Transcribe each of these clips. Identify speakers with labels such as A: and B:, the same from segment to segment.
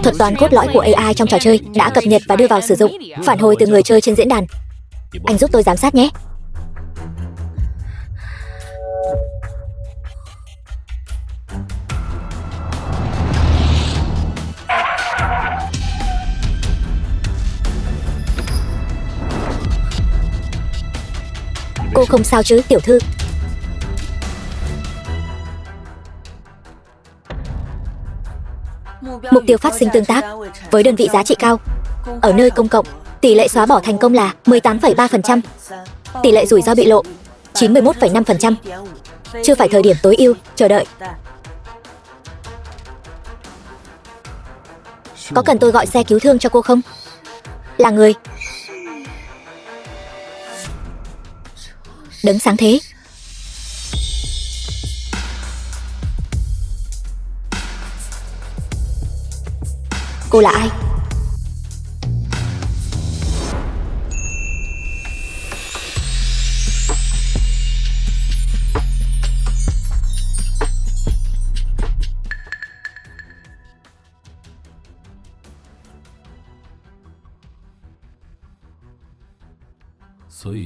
A: Thuật toán cốt lõi của AI trong trò chơi đã cập nhật và đưa vào sử dụng. Phản hồi từ người chơi trên diễn đàn. Anh giúp tôi giám sát nhé. Cô không sao chứ, tiểu thư? Mục tiêu phát sinh tương tác với đơn vị giá trị cao. Ở nơi công cộng, tỷ lệ xóa bỏ thành công là 18,3%. Tỷ lệ rủi ro bị lộ 91,5%. Chưa phải thời điểm tối ưu, chờ đợi. Có cần tôi gọi xe cứu thương cho cô không? Là người Đấng sáng thế. Cô là ai?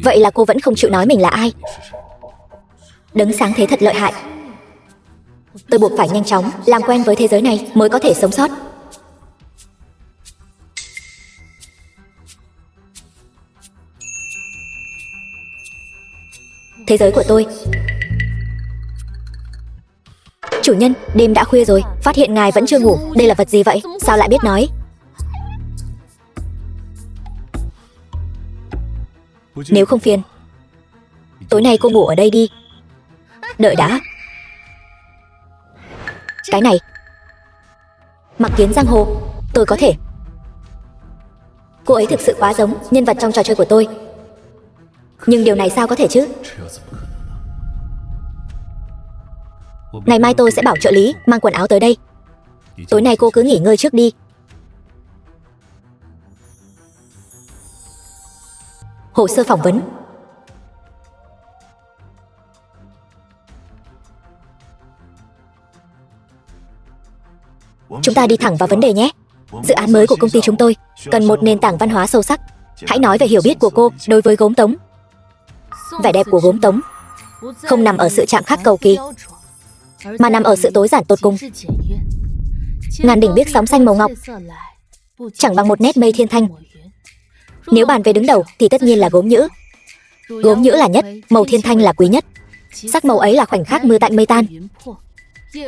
A: Vậy là cô vẫn không chịu nói mình là ai? Đấng sáng thế thật lợi hại. Tôi buộc phải nhanh chóng làm quen với thế giới này mới có thể sống sót. Thế giới của tôi. Chủ nhân, đêm đã khuya rồi, phát hiện ngài vẫn chưa ngủ. Đây là vật gì vậy? Sao lại biết nói? Nếu không phiền, tối nay cô ngủ ở đây đi. Đợi đã. Cái này Mặc Kiến giang hồ. Tôi có thể. Cô ấy thực sự quá giống nhân vật trong trò chơi của tôi. Nhưng điều này sao có thể chứ? Ngày mai tôi sẽ bảo trợ lý mang quần áo tới đây. Tối nay cô cứ nghỉ ngơi trước đi. Hồ sơ phỏng vấn. Chúng ta đi thẳng vào vấn đề nhé. Dự án mới của công ty chúng tôi cần một nền tảng văn hóa sâu sắc. Hãy nói về hiểu biết của cô đối với gốm tống. Vẻ đẹp của gốm tống không nằm ở sự chạm khắc cầu kỳ, mà nằm ở sự tối giản tột cùng. Ngàn đỉnh biếc sóng xanh màu ngọc chẳng bằng một nét mây thiên thanh. Nếu bàn về đứng đầu thì tất nhiên là gốm nhữ. Gốm nhữ là nhất, màu thiên thanh là quý nhất. Sắc màu ấy là khoảnh khắc mưa tạnh mây tan.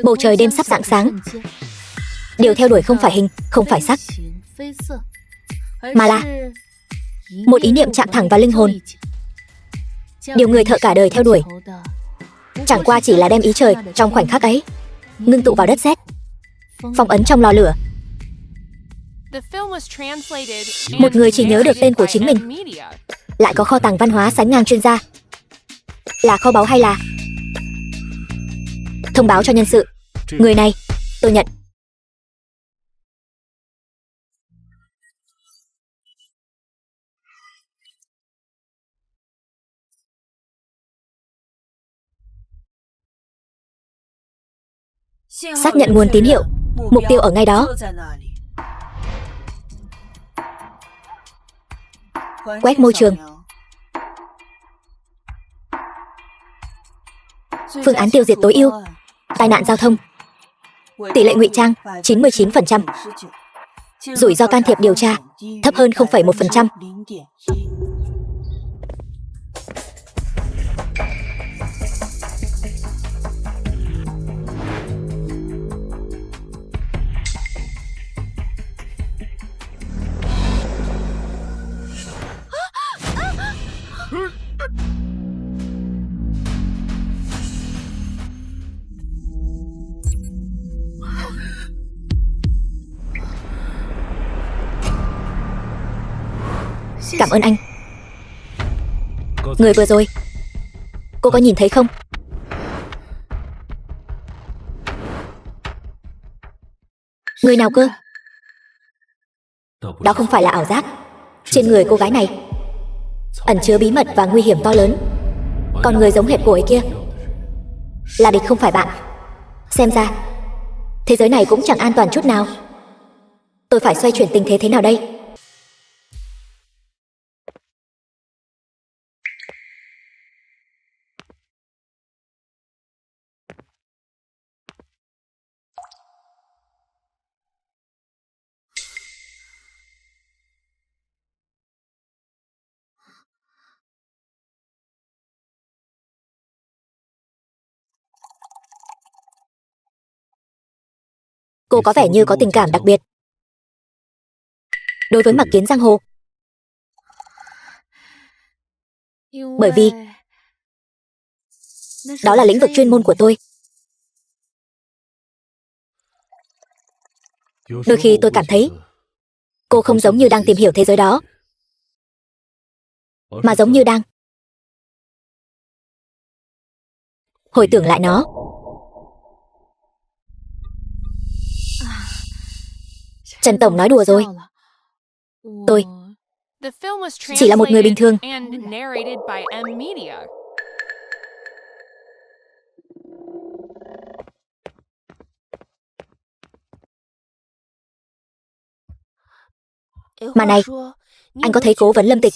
A: Bầu trời đêm sắp rạng sáng. Điều theo đuổi không phải hình, không phải sắc, mà là một ý niệm chạm thẳng vào linh hồn. Điều người thợ cả đời theo đuổi chẳng qua chỉ là đem ý trời trong khoảnh khắc ấy ngưng tụ vào đất sét, phong ấn trong lò lửa. Một người chỉ nhớ được tên của chính mình lại có kho tàng văn hóa sánh ngang chuyên gia. Là kho báu hay là thông báo cho nhân sự? Người này tôi nhận. Xác nhận nguồn tín hiệu. Mục tiêu ở ngay đó. Quét môi trường. Phương án tiêu diệt tối ưu. Tai nạn giao thông. Tỷ lệ ngụy trang 99%. Rủi ro can thiệp điều tra thấp hơn 0,1%. Cảm ơn anh. Người vừa rồi, cô có nhìn thấy không? Người nào cơ? Đó không phải là ảo giác. Trên người cô gái này ẩn chứa bí mật và nguy hiểm to lớn. Còn người giống hệt cô ấy kia là địch không phải bạn. Xem ra thế giới này cũng chẳng an toàn chút nào. Tôi phải xoay chuyển tình thế thế nào đây? Cô có vẻ như có tình cảm đặc biệt đối với Mặc Kiến Giang Hồ. Bởi vì đó là lĩnh vực chuyên môn của tôi. Đôi khi tôi cảm thấy cô không giống như đang tìm hiểu thế giới đó, mà giống như đang hồi tưởng lại nó. Trần Tổng nói đùa rồi. Tôi chỉ là một người bình thường. Mà này, anh có thấy cố vấn Lâm Tịch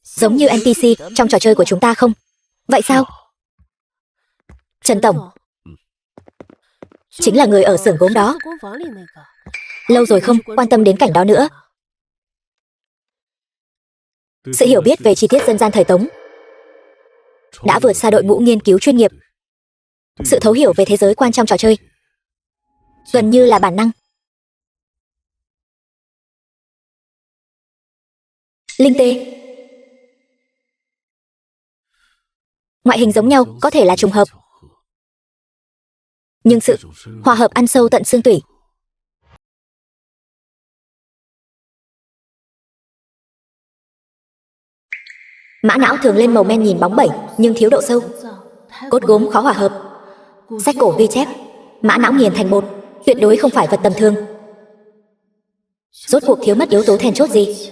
A: giống như NPC trong trò chơi của chúng ta không? Vậy sao? Trần Tổng chính là người ở xưởng gốm đó. Lâu rồi không quan tâm đến cảnh đó nữa. Sự hiểu biết về chi tiết dân gian thời Tống đã vượt xa đội ngũ nghiên cứu chuyên nghiệp. Sự thấu hiểu về thế giới quan trong trò chơi gần như là bản năng. Linh tê. Ngoại hình giống nhau có thể là trùng hợp, nhưng sự hòa hợp ăn sâu tận xương tủy. Mã não thường lên màu men nhìn bóng bẩy nhưng thiếu độ sâu. Cốt gốm khó hòa hợp. Sách cổ ghi chép mã não nghiền thành bột tuyệt đối không phải vật tầm thường. Rốt cuộc thiếu mất yếu tố then chốt gì?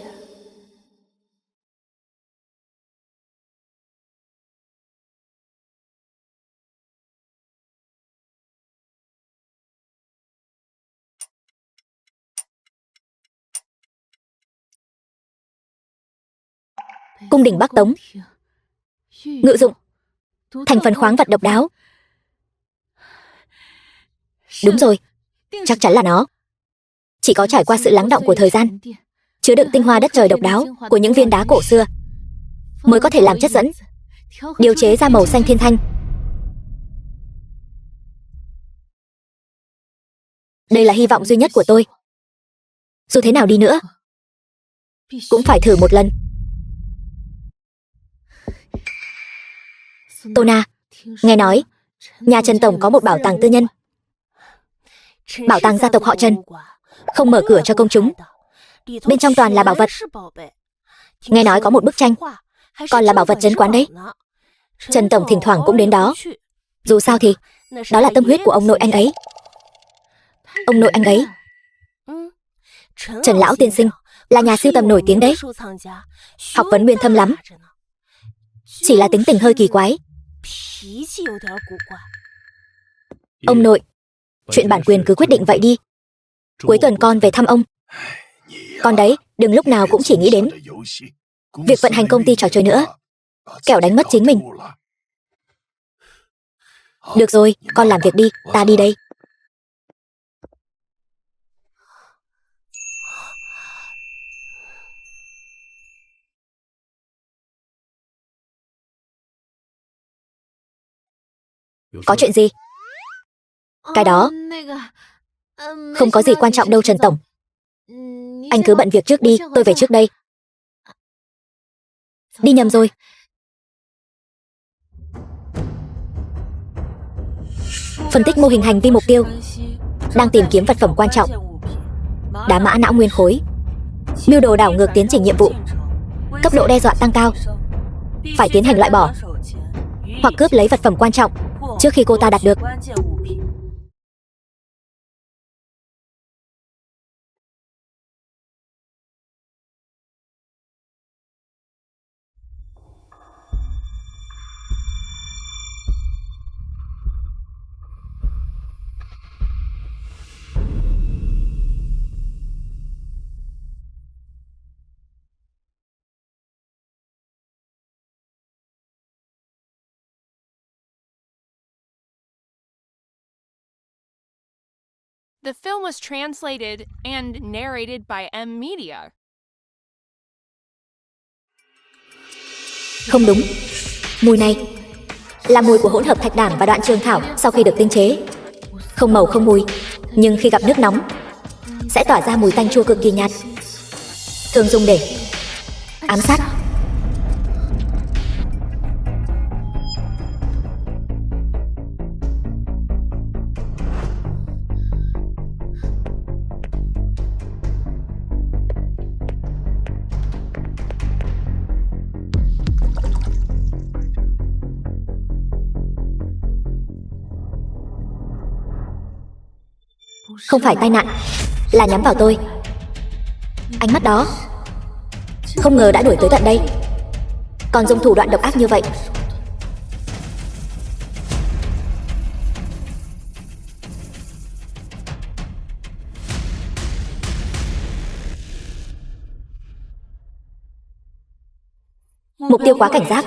A: Cung đình Bắc Tống. Ngự dụng thành phần khoáng vật độc đáo. Đúng rồi, chắc chắn là nó. Chỉ có trải qua sự lắng đọng của thời gian, chứa đựng tinh hoa đất trời độc đáo của những viên đá cổ xưa, mới có thể làm chất dẫn, điều chế ra màu xanh thiên thanh. Đây là hy vọng duy nhất của tôi. Dù thế nào đi nữa, cũng phải thử một lần. Tô Na, nghe nói nhà Trần Tổng có một bảo tàng tư nhân. Bảo tàng gia tộc họ Trần, không mở cửa cho công chúng. Bên trong toàn là bảo vật. Nghe nói có một bức tranh, còn là bảo vật trấn quán đấy. Trần Tổng thỉnh thoảng cũng đến đó. Dù sao thì đó là tâm huyết của ông nội anh ấy. Ông nội anh ấy, Trần Lão tiên sinh, là nhà sưu tầm nổi tiếng đấy. Học vấn uyên thâm lắm. Chỉ là tính tình hơi kỳ quái. Ông nội, chuyện bản quyền cứ quyết định vậy đi. Cuối tuần con về thăm ông. Con đấy, đừng lúc nào cũng chỉ nghĩ đến việc vận hành công ty trò chơi nữa, kẻo đánh mất chính mình. Được rồi, con làm việc đi, ta đi đây. Có chuyện gì? Cái đó không có gì quan trọng đâu Trần Tổng. Anh cứ bận việc trước đi, tôi về trước đây. Đi nhầm rồi. Phân tích mô hình hành vi mục tiêu. Đang tìm kiếm vật phẩm quan trọng. Đá mã não nguyên khối. Mưu đồ đảo ngược tiến trình nhiệm vụ. Cấp độ đe dọa tăng cao. Phải tiến hành loại bỏ hoặc cướp lấy vật phẩm quan trọng trước khi cô ta đạt được.
B: The film was translated and narrated by M Media.
A: Không đúng. Mùi này là mùi của hỗn hợp thạch đản và đoạn trường thảo sau khi được tinh chế. Không màu không mùi, nhưng khi gặp nước nóng sẽ tỏa ra mùi tanh chua cực kỳ nhạt, thường dùng để ám sát. Không phải tai nạn, là nhắm vào tôi. Ánh mắt đó không ngờ đã đuổi tới tận đây, còn dùng thủ đoạn độc ác như vậy. Mục tiêu quá cảnh giác,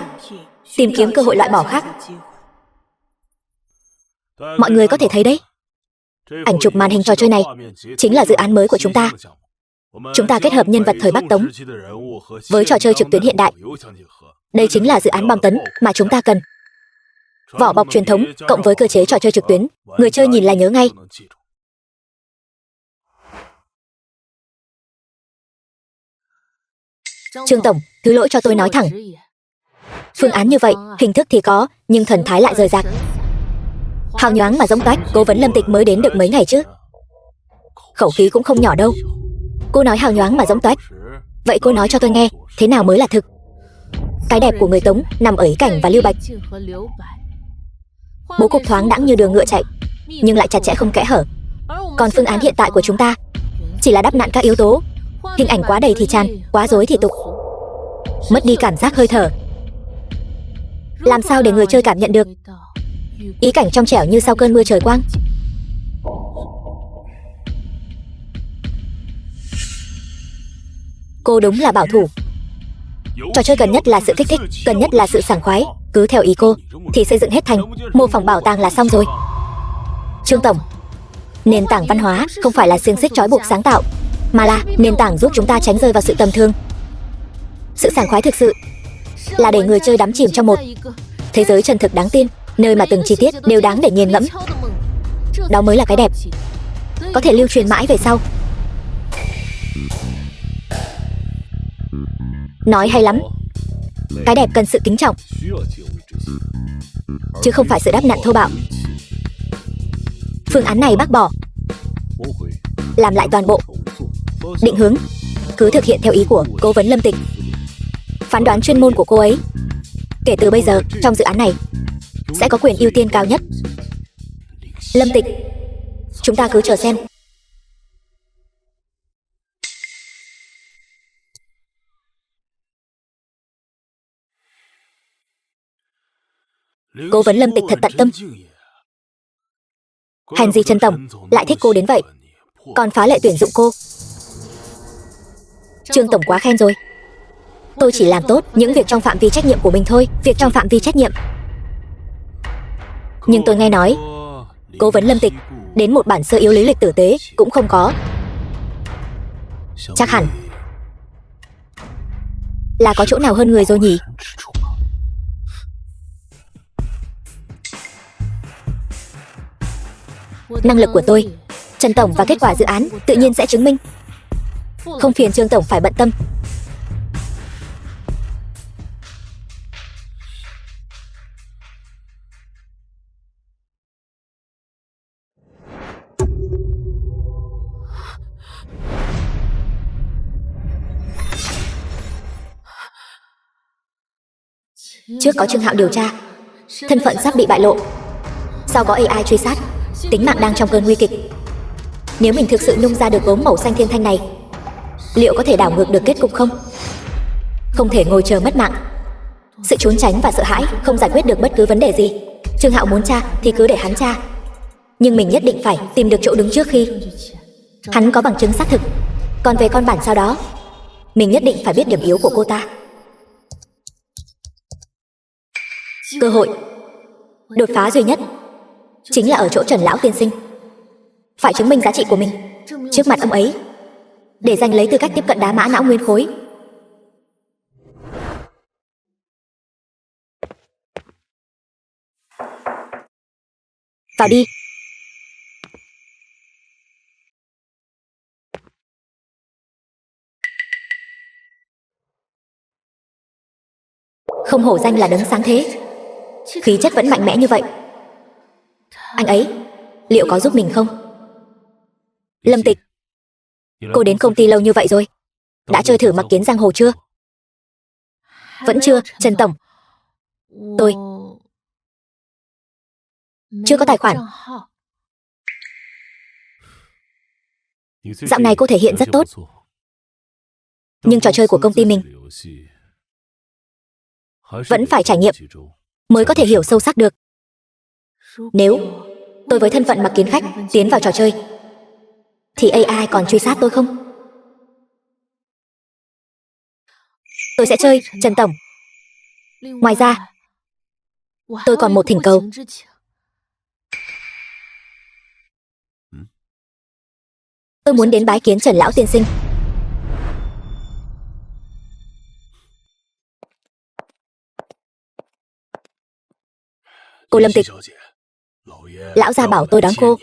A: tìm kiếm cơ hội loại bỏ khác. Mọi người có thể thấy đấy, ảnh chụp màn hình trò chơi này chính là dự án mới của chúng ta. Chúng ta kết hợp nhân vật thời Bắc Tống với trò chơi trực tuyến hiện đại. Đây chính là dự án bom tấn mà chúng ta cần. Vỏ bọc truyền thống cộng với cơ chế trò chơi trực tuyến, người chơi nhìn là nhớ ngay. Trương Tổng, thứ lỗi cho tôi nói thẳng. Phương án như vậy, hình thức thì có, nhưng thần thái lại rời rạc. Hào nhoáng mà giống toách, cố vấn Lâm Tịch mới đến được mấy ngày chứ. Khẩu khí cũng không nhỏ đâu. Cô nói hào nhoáng mà giống toách, vậy cô nói cho tôi nghe, thế nào mới là thực? Cái đẹp của người Tống nằm ở Ý Cảnh và Lưu Bạch. Bố cục thoáng đãng như đường ngựa chạy, nhưng lại chặt chẽ không kẽ hở. Còn phương án hiện tại của chúng ta chỉ là đắp nặn các yếu tố. Hình ảnh quá đầy thì tràn, quá rối thì tục, mất đi cảm giác hơi thở. Làm sao để người chơi cảm nhận được ý cảnh trong trẻo như sau cơn mưa trời quang? Cô đúng là bảo thủ. Trò chơi cần nhất là sự kích thích, cần nhất là sự sảng khoái. Cứ theo ý cô thì xây dựng hết thành mô phỏng bảo tàng là xong rồi. Trương Tổng, nền tảng văn hóa không phải là xiềng xích trói buộc sáng tạo, mà là nền tảng giúp chúng ta tránh rơi vào sự tầm thường. Sự sảng khoái thực sự là để người chơi đắm chìm trong một thế giới chân thực đáng tin, nơi mà từng chi tiết đều đáng để nghiền ngẫm. Đó mới là cái đẹp, có thể lưu truyền mãi về sau. Nói hay lắm. Cái đẹp cần sự kính trọng, chứ không phải sự đắp nặn thô bạo. Phương án này bác bỏ. Làm lại toàn bộ. Định hướng cứ thực hiện theo ý của cố vấn Lâm Tịch. Phán đoán chuyên môn của cô ấy. Kể từ bây giờ, trong dự án này sẽ có quyền ưu tiên cao nhất. Lâm Tịch, chúng ta cứ chờ xem. Cố vấn Lâm Tịch thật tận tâm. Hèn gì Trần Tổng lại thích cô đến vậy, còn phá lệ tuyển dụng cô. Trương Tổng quá khen rồi. Tôi chỉ làm tốt những việc trong phạm vi trách nhiệm của mình thôi. Việc trong phạm vi trách nhiệm. Nhưng tôi nghe nói cố vấn Lâm Tịch đến một bản sơ yếu lý lịch tử tế cũng không có. Chắc hẳn là có chỗ nào hơn người rồi nhỉ? Năng lực của tôi, Trần Tổng và kết quả dự án tự nhiên sẽ chứng minh. Không phiền Trương Tổng phải bận tâm. Trước có Trương Hạo điều tra, thân phận sắp bị bại lộ. Sau có AI truy sát, tính mạng đang trong cơn nguy kịch. Nếu mình thực sự nung ra được gốm màu xanh thiên thanh này, liệu có thể đảo ngược được kết cục không? Không thể ngồi chờ mất mạng. Sự trốn tránh và sợ hãi không giải quyết được bất cứ vấn đề gì. Trương Hạo muốn tra thì cứ để hắn tra, nhưng mình nhất định phải tìm được chỗ đứng trước khi hắn có bằng chứng xác thực. Còn về con bản sao đó, mình nhất định phải biết điểm yếu của cô ta. Cơ hội đột phá duy nhất chính là ở chỗ Trần lão tiên sinh. phải chứng minh giá trị của mình trước mặt ông ấy để giành lấy tư cách tiếp cận đá mã não nguyên khối. Vào đi. Không hổ danh là đấng sáng thế, khí chất vẫn mạnh mẽ như vậy. Anh ấy liệu có giúp mình không? Lâm Tịch, cô đến công ty lâu như vậy rồi, đã chơi thử mặc kiến giang hồ chưa? Vẫn chưa, Trần Tổng. Tôi chưa có tài khoản. Dạo này cô thể hiện rất tốt, nhưng trò chơi của công ty mình vẫn phải trải nghiệm mới có thể hiểu sâu sắc được. Nếu tôi với thân phận mặc kiến khách tiến vào trò chơi thì AI còn truy sát tôi không? Tôi sẽ chơi, Trần Tổng. Ngoài ra, tôi còn một thỉnh cầu. Tôi muốn đến bái kiến Trần lão tiên sinh. Cô Lâm Tịch, lão gia bảo tôi đón cô.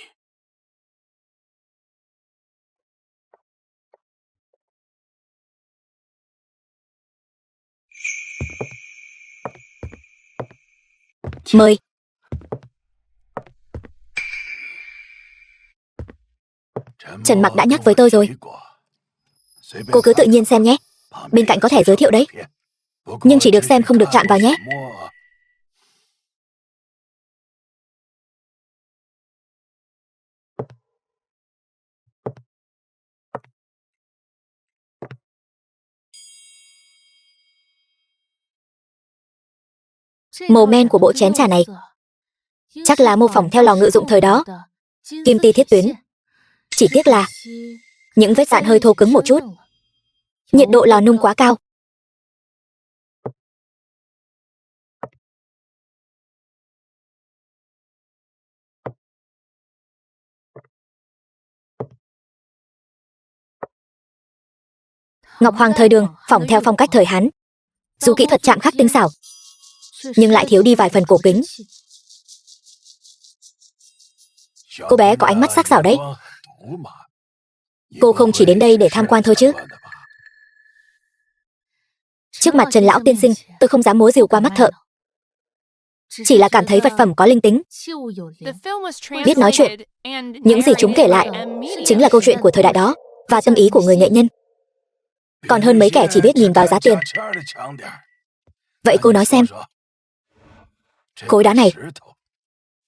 A: Mời. Trần Mặc đã nhắc với tôi rồi. Cô cứ tự nhiên xem nhé. Bên cạnh có thể giới thiệu đấy, nhưng chỉ được xem không được chạm vào nhé. Màu men của bộ chén trà này chắc là mô phỏng theo lò ngự dụng thời đó, kim ti thiết tuyến. Chỉ tiếc là những vết dạn hơi thô cứng một chút. Nhiệt độ lò nung quá cao. Ngọc Hoàng thời Đường phỏng theo phong cách thời Hán, dù kỹ thuật chạm khắc tinh xảo nhưng lại thiếu đi vài phần cổ kính. Cô bé có ánh mắt sắc sảo đấy. Cô không chỉ đến đây để tham quan thôi chứ? Trước mặt Trần lão tiên sinh, tôi không dám múa rìu qua mắt thợ. Chỉ là cảm thấy vật phẩm có linh tính, biết nói chuyện. Những gì chúng kể lại chính là câu chuyện của thời đại đó và tâm ý của người nghệ nhân, còn hơn mấy kẻ chỉ biết nhìn vào giá tiền. Vậy cô nói xem, khối đá này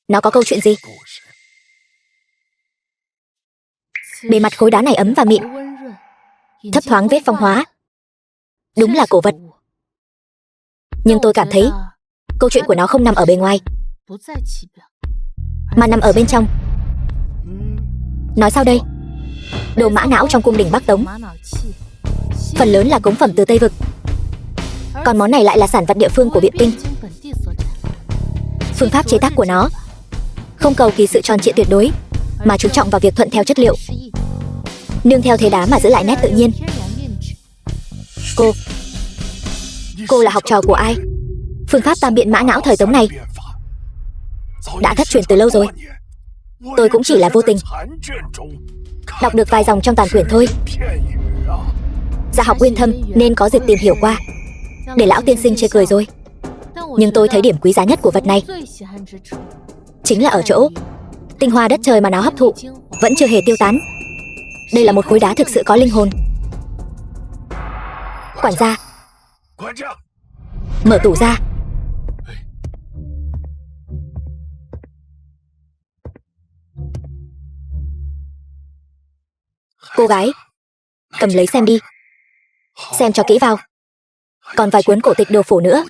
A: nó có câu chuyện gì? Bề mặt khối đá này ấm và mịn, thấp thoáng vết phong hóa, đúng là cổ vật. Nhưng tôi cảm thấy câu chuyện của nó không nằm ở bề ngoài, mà nằm ở bên trong. Nói sao đây? Đồ mã não trong cung đình Bắc Tống phần lớn là cống phẩm từ Tây Vực, còn món này lại là sản vật địa phương của Biện Kinh. Phương pháp chế tác của nó không cầu kỳ sự tròn trịa tuyệt đối, mà chú trọng vào việc thuận theo chất liệu, nương theo thế đá mà giữ lại nét tự nhiên. Cô là học trò của ai? Phương pháp tam biện mã não thời Tống này đã thất truyền từ lâu rồi. Tôi cũng chỉ là vô tình đọc được vài dòng trong tàn quyển thôi. Dạ học uyên thâm nên có dịp tìm hiểu qua, để lão tiên sinh chê cười rồi. Nhưng tôi thấy điểm quý giá nhất của vật này chính là ở chỗ tinh hoa đất trời mà nó hấp thụ vẫn chưa hề tiêu tán. Đây là một khối đá thực sự có linh hồn. Quản gia, mở tủ ra. Cô gái, cầm lấy xem đi, xem cho kỹ vào. Còn vài cuốn cổ tịch đồ phổ nữa,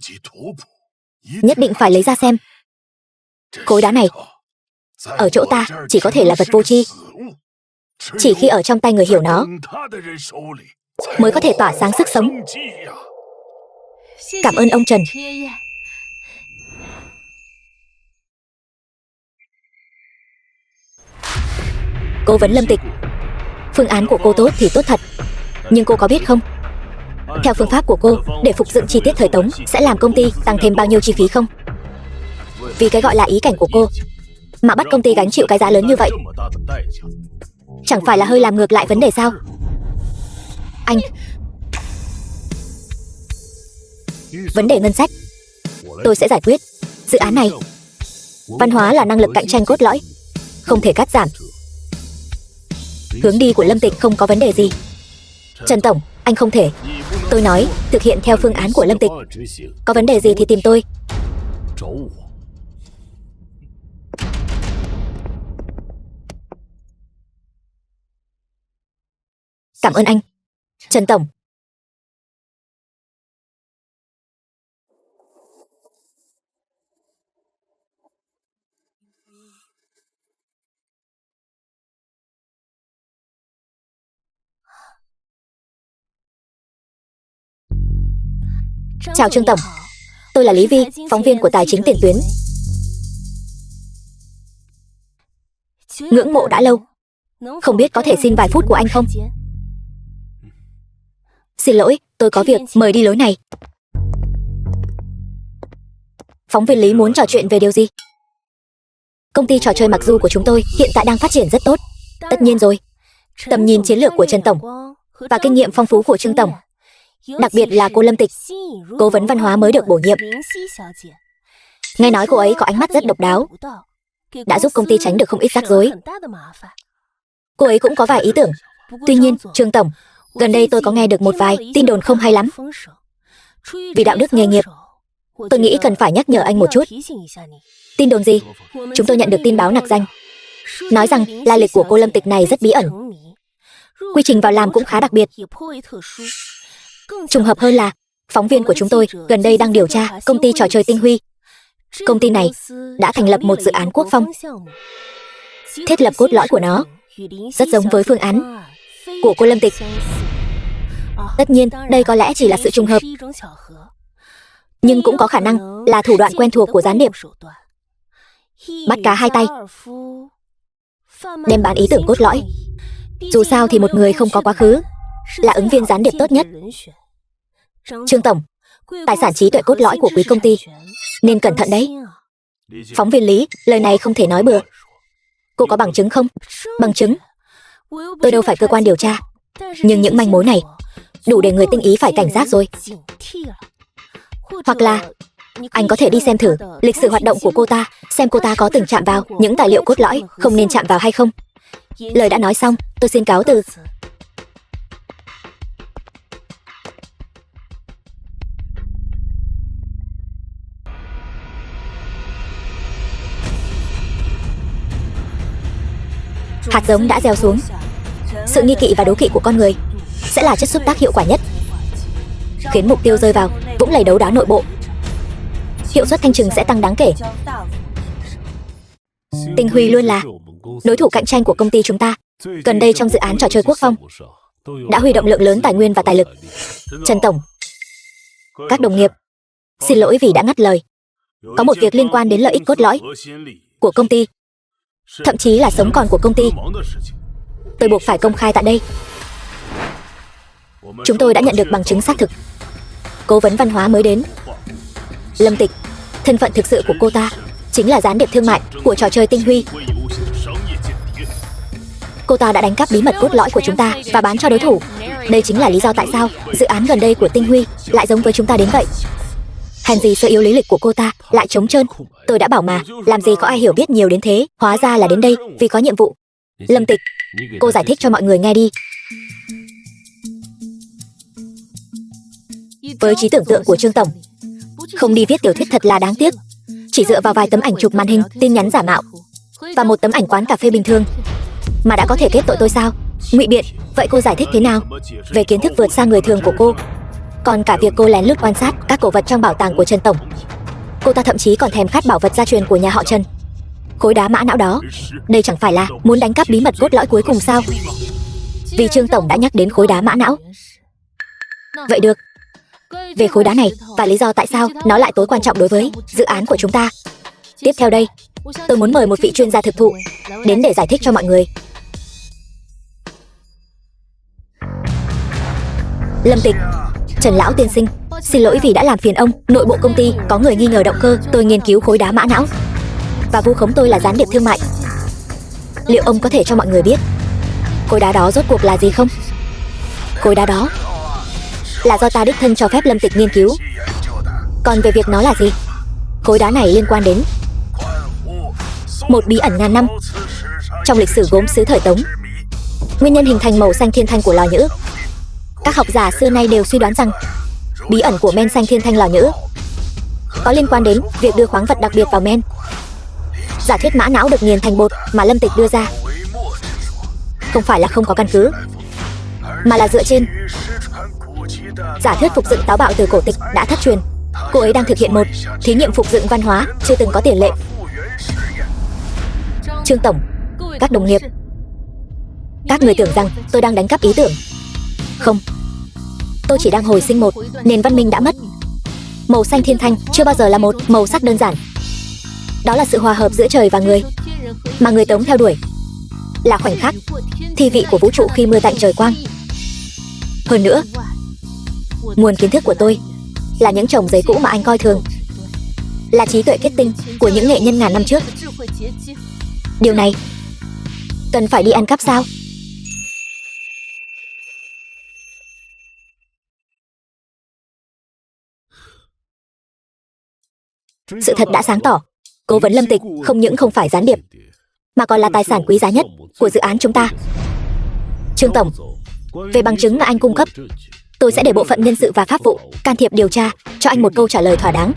A: nhất định phải lấy ra xem. Khối đá này ở chỗ ta chỉ có thể là vật vô tri, chỉ khi ở trong tay người hiểu nó mới có thể tỏa sáng sức sống. Cảm ơn ông Trần. Cố vấn Lâm Tịch, phương án của cô tốt thì tốt thật, nhưng cô có biết không, theo phương pháp của cô, để phục dựng chi tiết thời Tống sẽ làm công ty tăng thêm bao nhiêu chi phí không? Vì cái gọi là ý cảnh của cô mà bắt công ty gánh chịu cái giá lớn như vậy, chẳng phải là hơi làm ngược lại vấn đề sao? Anh, vấn đề ngân sách tôi sẽ giải quyết. Dự án này, văn hóa là năng lực cạnh tranh cốt lõi, không thể cắt giảm. Hướng đi của Lâm Tịch không có vấn đề gì. Trần Tổng, anh không thể. Tôi nói, thực hiện theo phương án của Lâm Tịch. Có vấn đề gì thì tìm tôi. Cảm ơn anh, Trần Tổng. Chào Trương Tổng, tôi là Lý Vi, phóng viên của Tài chính Tiền Tuyến. Ngưỡng mộ đã lâu, không biết có thể xin vài phút của anh không? Xin lỗi, tôi có việc, mời đi lối này. Phóng viên Lý muốn trò chuyện về điều gì? Công ty trò chơi Mặc Du của chúng tôi hiện tại đang phát triển rất tốt. Tất nhiên rồi, tầm nhìn chiến lược của Trần Tổng và kinh nghiệm phong phú của Trương Tổng, đặc biệt là cô Lâm Tịch, cố vấn văn hóa mới được bổ nhiệm. Nghe nói cô ấy có ánh mắt rất độc đáo, đã giúp công ty tránh được không ít rắc rối. Cô ấy cũng có vài ý tưởng. Tuy nhiên, Trương Tổng, gần đây tôi có nghe được một vài tin đồn không hay lắm. Vì đạo đức nghề nghiệp, tôi nghĩ cần phải nhắc nhở anh một chút. Tin đồn gì? Chúng tôi nhận được tin báo nặc danh, nói rằng lai lịch của cô Lâm Tịch này rất bí ẩn. Quy trình vào làm cũng khá đặc biệt. Trùng hợp hơn là phóng viên của chúng tôi gần đây đang điều tra công ty trò chơi Tinh Huy. Công ty này đã thành lập một dự án quốc phong. Thiết lập cốt lõi của nó rất giống với phương án của cô Lâm Tịch. Tất nhiên, đây có lẽ chỉ là sự trùng hợp, nhưng cũng có khả năng là thủ đoạn quen thuộc của gián điệp. Bắt cá hai tay, đem bán ý tưởng cốt lõi. Dù sao thì một người không có quá khứ là ứng viên gián điệp tốt nhất. Trương Tổng, tài sản trí tuệ cốt lõi của quý công ty, nên cẩn thận đấy. Phóng viên Lý, lời này không thể nói bừa. Cô có bằng chứng không? Bằng chứng? Tôi đâu phải cơ quan điều tra, nhưng những manh mối này đủ để người tinh ý phải cảnh giác rồi. Hoặc là anh có thể đi xem thử lịch sử hoạt động của cô ta, xem cô ta có từng chạm vào những tài liệu cốt lõi không nên chạm vào hay không. Lời đã nói xong, tôi xin cáo từ. Hạt giống đã gieo xuống. Sự nghi kỵ và đố kỵ của con người sẽ là chất xúc tác hiệu quả nhất, khiến mục tiêu rơi vào vũng lầy đấu đá nội bộ. Hiệu suất thanh trừng sẽ tăng đáng kể. Tinh Huy luôn là đối thủ cạnh tranh của công ty chúng ta. Gần đây trong dự án trò chơi quốc phong đã huy động lượng lớn tài nguyên và tài lực. Trần Tổng, các đồng nghiệp, xin lỗi vì đã ngắt lời. Có một việc liên quan đến lợi ích cốt lõi của công ty, thậm chí là sống còn của công ty, tôi buộc phải công khai tại đây. Chúng tôi đã nhận được bằng chứng xác thực. Cố vấn văn hóa mới đến, Lâm Tịch, thân phận thực sự của cô ta chính là gián điệp thương mại của trò chơi Tinh Huy. Cô ta đã đánh cắp bí mật cốt lõi của chúng ta và bán cho đối thủ. Đây chính là lý do tại sao dự án gần đây của Tinh Huy lại giống với chúng ta đến vậy. Hèn gì sơ yếu lý lịch của cô ta lại trống trơn. Tôi đã bảo mà, làm gì có ai hiểu biết nhiều đến thế. Hóa ra là đến đây vì có nhiệm vụ. Lâm Tịch, cô giải thích cho mọi người nghe đi. Với trí tưởng tượng của Trương Tổng, không đi viết tiểu thuyết thật là đáng tiếc. Chỉ dựa vào vài tấm ảnh chụp màn hình, tin nhắn giả mạo và một tấm ảnh quán cà phê bình thường mà đã có thể kết tội tôi sao? Ngụy biện, vậy cô giải thích thế nào về kiến thức vượt xa người thường của cô? Còn cả việc cô lén lút quan sát các cổ vật trong bảo tàng của Trần Tổng. Cô ta thậm chí còn thèm khát bảo vật gia truyền của nhà họ Trần. Khối đá mã não đó, đây chẳng phải là muốn đánh cắp bí mật cốt lõi cuối cùng sao? Vì Trương Tổng đã nhắc đến khối đá mã não. Vậy được, về khối đá này và lý do tại sao nó lại tối quan trọng đối với dự án của chúng ta. Tiếp theo đây, tôi muốn mời một vị chuyên gia thực thụ đến để giải thích cho mọi người. Lâm Tịch, Trần lão tiên sinh, xin lỗi vì đã làm phiền ông. Nội bộ công ty có người nghi ngờ động cơ tôi nghiên cứu khối đá mã não và vu khống tôi là gián điệp thương mại. Liệu ông có thể cho mọi người biết khối đá đó rốt cuộc là gì không? Khối đá đó là do ta đích thân cho phép Lâm Tịch nghiên cứu. Còn về việc nó là gì, khối đá này liên quan đến một bí ẩn ngàn năm trong lịch sử gốm sứ thời Tống. Nguyên nhân hình thành màu xanh thiên thanh của lò nhữ, các học giả xưa nay đều suy đoán rằng bí ẩn của men xanh thiên thanh lò nhữ có liên quan đến việc đưa khoáng vật đặc biệt vào men. Giả thuyết mã não được nghiền thành bột mà Lâm Tịch đưa ra không phải là không có căn cứ, mà là dựa trên giả thuyết phục dựng táo bạo từ cổ tịch đã thất truyền. Cô ấy đang thực hiện một thí nghiệm phục dựng văn hóa chưa từng có tiền lệ. Trương tổng, các đồng nghiệp, các người tưởng rằng tôi đang đánh cắp ý tưởng. Không, tôi chỉ đang hồi sinh một nền văn minh đã mất. Màu xanh thiên thanh chưa bao giờ là một màu sắc đơn giản. Đó là sự hòa hợp giữa trời và người, mà người Tống theo đuổi là khoảnh khắc thi vị của vũ trụ khi mưa tạnh trời quang. Hơn nữa, nguồn kiến thức của tôi là những chồng giấy cũ mà anh coi thường, là trí tuệ kết tinh của những nghệ nhân ngàn năm trước. Điều này cần phải đi ăn cắp sao? Sự thật đã sáng tỏ, cố vấn Lâm Tịch không những không phải gián điệp, mà còn là tài sản quý giá nhất của dự án chúng ta. Trương tổng, về bằng chứng mà anh cung cấp, tôi sẽ để bộ phận nhân sự và pháp vụ can thiệp điều tra, cho anh một câu trả lời thỏa đáng.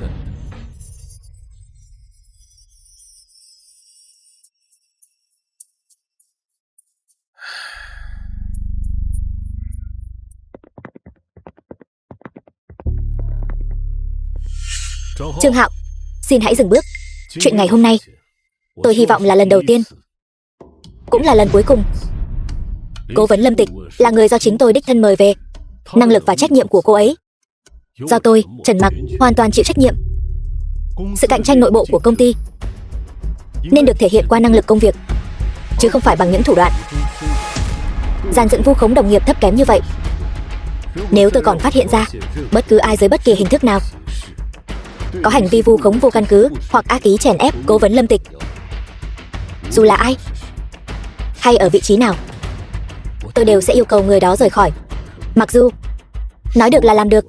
A: Trương Hạo, xin hãy dừng bước. Chuyện ngày hôm nay, tôi hy vọng là lần đầu tiên, cũng là lần cuối cùng. Cố vấn Lâm Tịch là người do chính tôi đích thân mời về. Năng lực và trách nhiệm của cô ấy do tôi, Trần Mặc, hoàn toàn chịu trách nhiệm. Sự cạnh tranh nội bộ của công ty nên được thể hiện qua năng lực công việc, chứ không phải bằng những thủ đoạn dàn dựng vu khống đồng nghiệp thấp kém như vậy. Nếu tôi còn phát hiện ra bất cứ ai dưới bất kỳ hình thức nào có hành vi vu khống vô căn cứ hoặc ác ý chèn ép cố vấn Lâm Tịch, dù là ai hay ở vị trí nào, tôi đều sẽ yêu cầu người đó rời khỏi. Mặc dù nói được là làm được.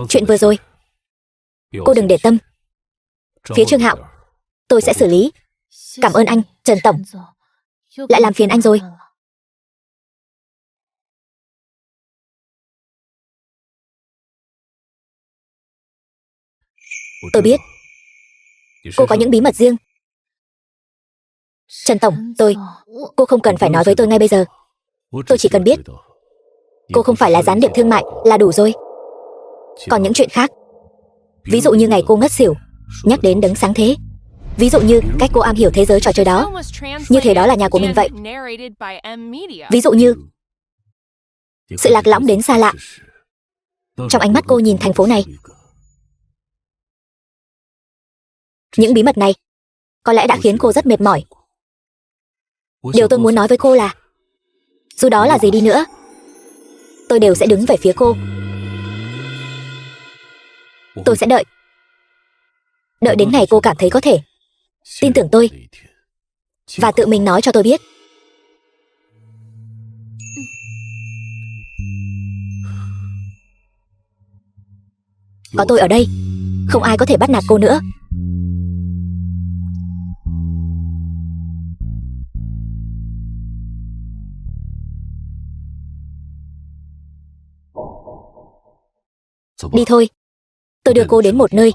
A: Chuyện vừa rồi cô đừng để tâm. Phía Trương Hạo, tôi sẽ xử lý. Cảm ơn anh, Trần tổng. Lại làm phiền anh rồi. Tôi biết cô có những bí mật riêng. Trần tổng, cô không cần phải nói với tôi ngay bây giờ. Tôi chỉ cần biết cô không phải là gián điệp thương mại là đủ rồi. Còn những chuyện khác, ví dụ như ngày cô ngất xỉu nhắc đến đấng sáng thế, ví dụ như cách cô am hiểu thế giới trò chơi đó, như thế đó là nhà của mình vậy. Ví dụ như sự lạc lõng đến xa lạ trong ánh mắt cô nhìn thành phố này. Những bí mật này có lẽ đã khiến cô rất mệt mỏi. Điều tôi muốn nói với cô là, dù đó là gì đi nữa, tôi đều sẽ đứng về phía cô. Tôi sẽ đợi đến ngày cô cảm thấy có thể tin tưởng tôi và tự mình nói cho tôi biết. Có tôi ở đây, không ai có thể bắt nạt cô nữa. Đi thôi, tôi đưa cô đến một nơi.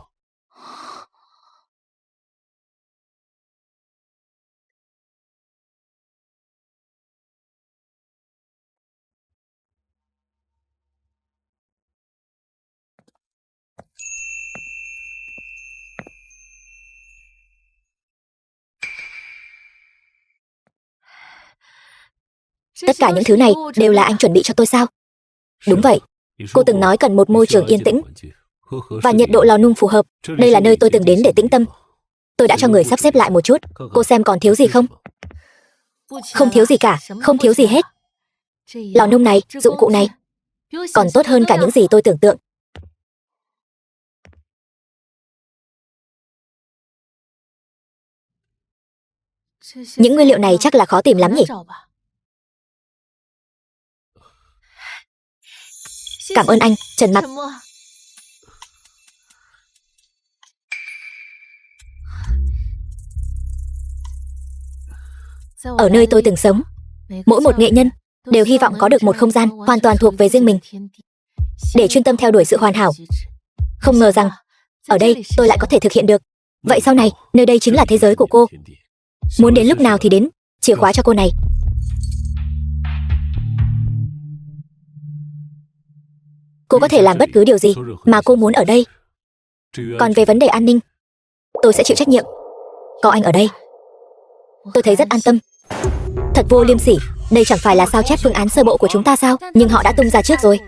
A: Tất cả những thứ này đều là anh chuẩn bị cho tôi sao? Đúng vậy. Cô từng nói cần một môi trường yên tĩnh và nhiệt độ lò nung phù hợp. Đây là nơi tôi từng đến để tĩnh tâm. Tôi đã cho người sắp xếp lại một chút. Cô xem còn thiếu gì không? Không thiếu gì cả, không thiếu gì hết. Lò nung này, dụng cụ này còn tốt hơn cả những gì tôi tưởng tượng. Những nguyên liệu này chắc là khó tìm lắm nhỉ? Cảm ơn anh, Trần Mặc. Ở nơi tôi từng sống, mỗi một nghệ nhân đều hy vọng có được một không gian hoàn toàn thuộc về riêng mình, để chuyên tâm theo đuổi sự hoàn hảo. Không ngờ rằng, ở đây tôi lại có thể thực hiện được. Vậy sau này, nơi đây chính là thế giới của cô. Muốn đến lúc nào thì đến, chìa khóa cho cô này. Cô có thể làm bất cứ điều gì mà cô muốn ở đây. Còn về vấn đề an ninh, tôi sẽ chịu trách nhiệm. Có anh ở đây, tôi thấy rất an tâm. Thật vô liêm sỉ, đây chẳng phải là sao chép phương án sơ bộ của chúng ta sao? Nhưng họ đã tung ra trước rồi,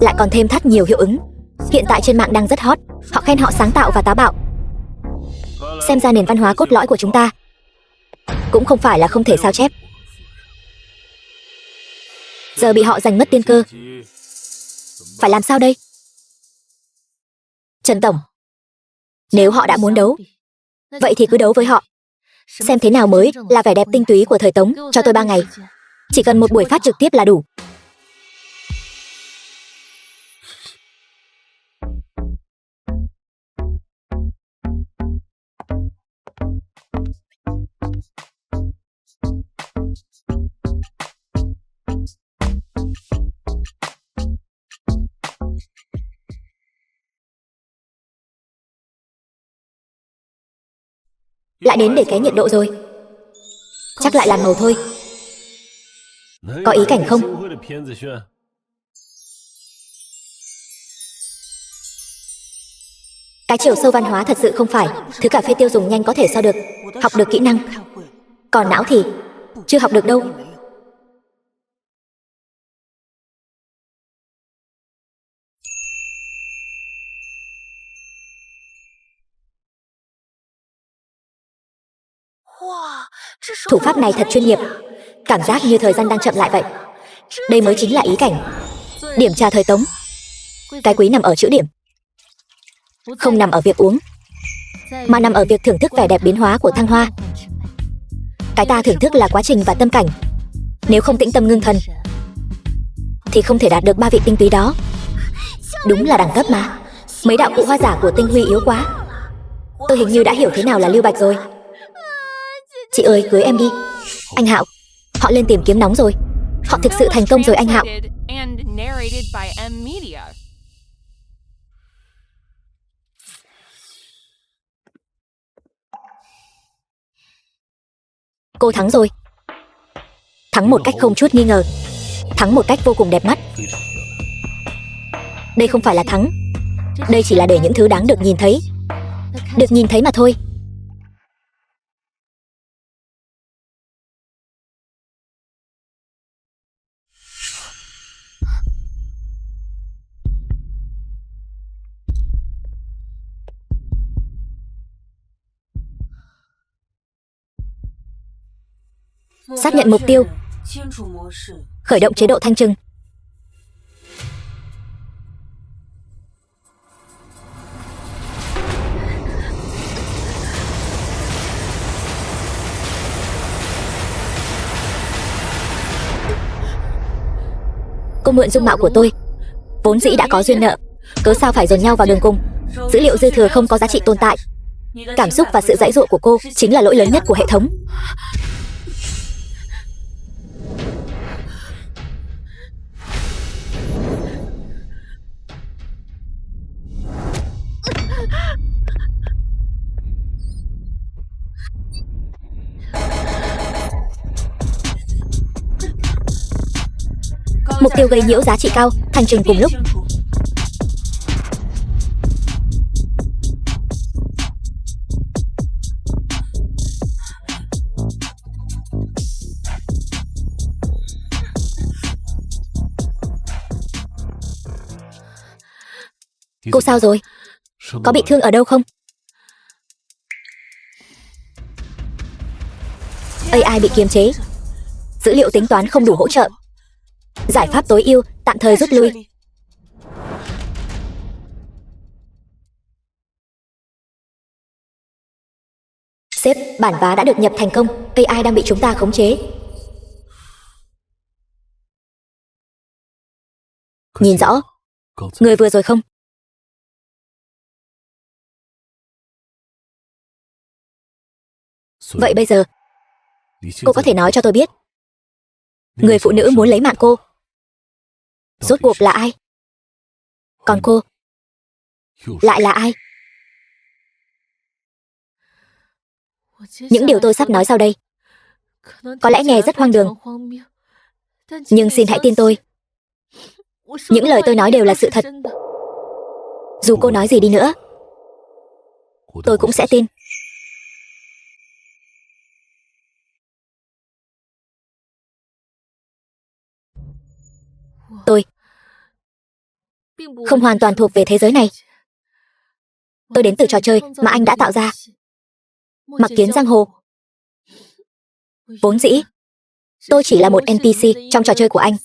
A: lại còn thêm thắt nhiều hiệu ứng. Hiện tại trên mạng đang rất hot. Họ khen họ sáng tạo và táo bạo. Xem ra nền văn hóa cốt lõi của chúng ta cũng không phải là không thể sao chép. Giờ bị họ giành mất tiên cơ, phải làm sao đây? Trần Tổng, nếu họ đã muốn đấu, vậy thì cứ đấu với họ. Xem thế nào mới là vẻ đẹp tinh túy của thời Tống. Cho tôi 3 ngày. Chỉ cần một buổi phát trực tiếp là đủ. Lại đến để ké nhiệt độ rồi. Chắc lại làm màu thôi. Có ý cảnh không? Cái chiều sâu văn hóa thật sự không phải thứ cà phê tiêu dùng nhanh có thể so được. Học được kỹ năng, còn não thì chưa học được đâu. Thủ pháp này thật chuyên nghiệp. Cảm giác như thời gian đang chậm lại vậy. Đây mới chính là ý cảnh. Điểm trà thời Tống. Cái quý nằm ở chữ điểm, không nằm ở việc uống, mà nằm ở việc thưởng thức vẻ đẹp biến hóa của thăng hoa. Cái ta thưởng thức là quá trình và tâm cảnh. Nếu không tĩnh tâm ngưng thần thì không thể đạt được 3 vị tinh túy đó. Đúng là đẳng cấp mà. Mấy đạo cụ hoa giả của Tinh Huy yếu quá. Tôi hình như đã hiểu thế nào là lưu bạch rồi. Chị ơi, cưới em đi. Anh Hạo, họ lên tìm kiếm nóng rồi. Họ thực sự thành công rồi anh Hạo. Cô thắng rồi. Thắng một cách không chút nghi ngờ. Thắng một cách vô cùng đẹp mắt. Đây không phải là thắng. Đây chỉ là để những thứ đáng được nhìn thấy. Được nhìn thấy mà thôi. Xác nhận mục tiêu. Khởi động chế độ thanh trừng. Cô mượn dung mạo của tôi, vốn dĩ đã có duyên nợ, cớ sao phải dồn nhau vào đường cùng. Dữ liệu dư thừa không có giá trị tồn tại. Cảm xúc và sự giãy giụa của cô chính là lỗi lớn nhất của hệ thống. Mục tiêu gây nhiễu giá trị cao, thanh trừng cùng lúc. Cô sao rồi? Có bị thương ở đâu không? AI bị kiềm chế. Dữ liệu tính toán không đủ hỗ trợ. Giải pháp tối ưu, tạm thời rút lui. Sếp, bản vá đã được nhập thành công. AI đang bị chúng ta khống chế. Nhìn rõ người vừa rồi không? Vậy bây giờ cô có thể nói cho tôi biết người phụ nữ muốn lấy mạng cô rốt cuộc là ai? Còn cô lại là ai? Những điều tôi sắp nói sau đây có lẽ nghe rất hoang đường, nhưng xin hãy tin tôi, những lời tôi nói đều là sự thật. Dù cô nói gì đi nữa, tôi cũng sẽ tin. Tôi không hoàn toàn thuộc về thế giới này. Tôi đến từ trò chơi mà anh đã tạo ra, Mặc Kiến Giang Hồ. Vốn dĩ, tôi chỉ là một NPC trong trò chơi của anh.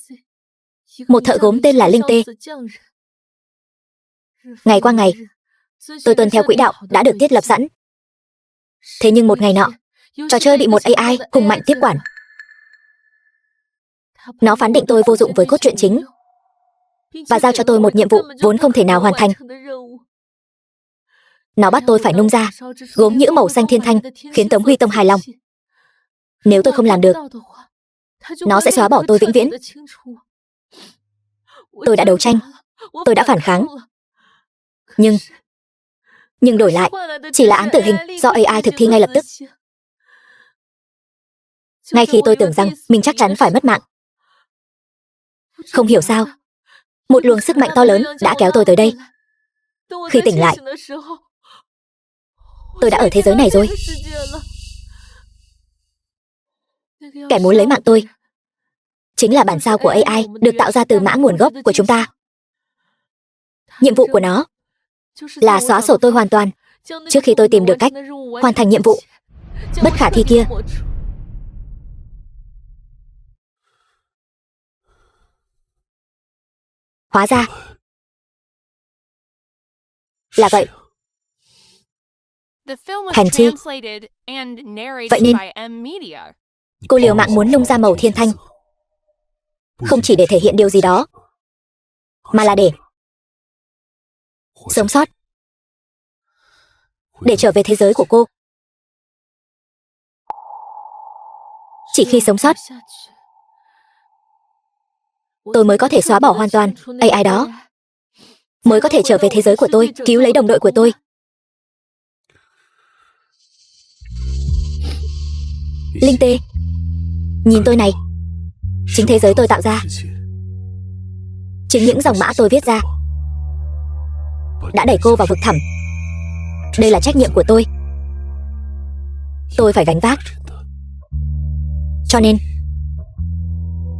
A: Một thợ gốm tên là Linh Tê. Ngày qua ngày, tôi tuân theo quỹ đạo đã được thiết lập sẵn. Thế nhưng một ngày nọ, trò chơi bị một AI hùng mạnh tiếp quản. Nó phán định tôi vô dụng với cốt truyện chính và giao cho tôi một nhiệm vụ vốn không thể nào hoàn thành. Nó bắt tôi phải nung ra gốm nhũ màu xanh thiên thanh, khiến Tống Huy Tông hài lòng. Nếu tôi không làm được, nó sẽ xóa bỏ tôi vĩnh viễn. Tôi đã đấu tranh, tôi đã phản kháng, nhưng đổi lại chỉ là án tử hình do AI thực thi ngay lập tức. Ngay khi tôi tưởng rằng mình chắc chắn phải mất mạng, không hiểu sao, một luồng sức mạnh to lớn đã kéo tôi tới đây. Khi tỉnh lại, tôi đã ở thế giới này rồi. Kẻ muốn lấy mạng tôi chính là bản sao của AI được tạo ra từ mã nguồn gốc của chúng ta. Nhiệm vụ của nó là xóa sổ tôi hoàn toàn trước khi tôi tìm được cách hoàn thành nhiệm vụ bất khả thi kia. Hóa ra là vậy.
B: Hèn chi.
A: Vậy nên cô liều mạng muốn nung ra màu thiên thanh, không chỉ để thể hiện điều gì đó, mà là để sống sót, để trở về thế giới của cô. Chỉ khi sống sót, tôi mới có thể xóa bỏ hoàn toàn AI đó, mới có thể trở về thế giới của tôi, cứu lấy đồng đội của tôi. Linh Tê, nhìn tôi này. Chính thế giới tôi tạo ra, chính những dòng mã tôi viết ra đã đẩy cô vào vực thẳm. Đây là trách nhiệm của tôi phải gánh vác. Cho nên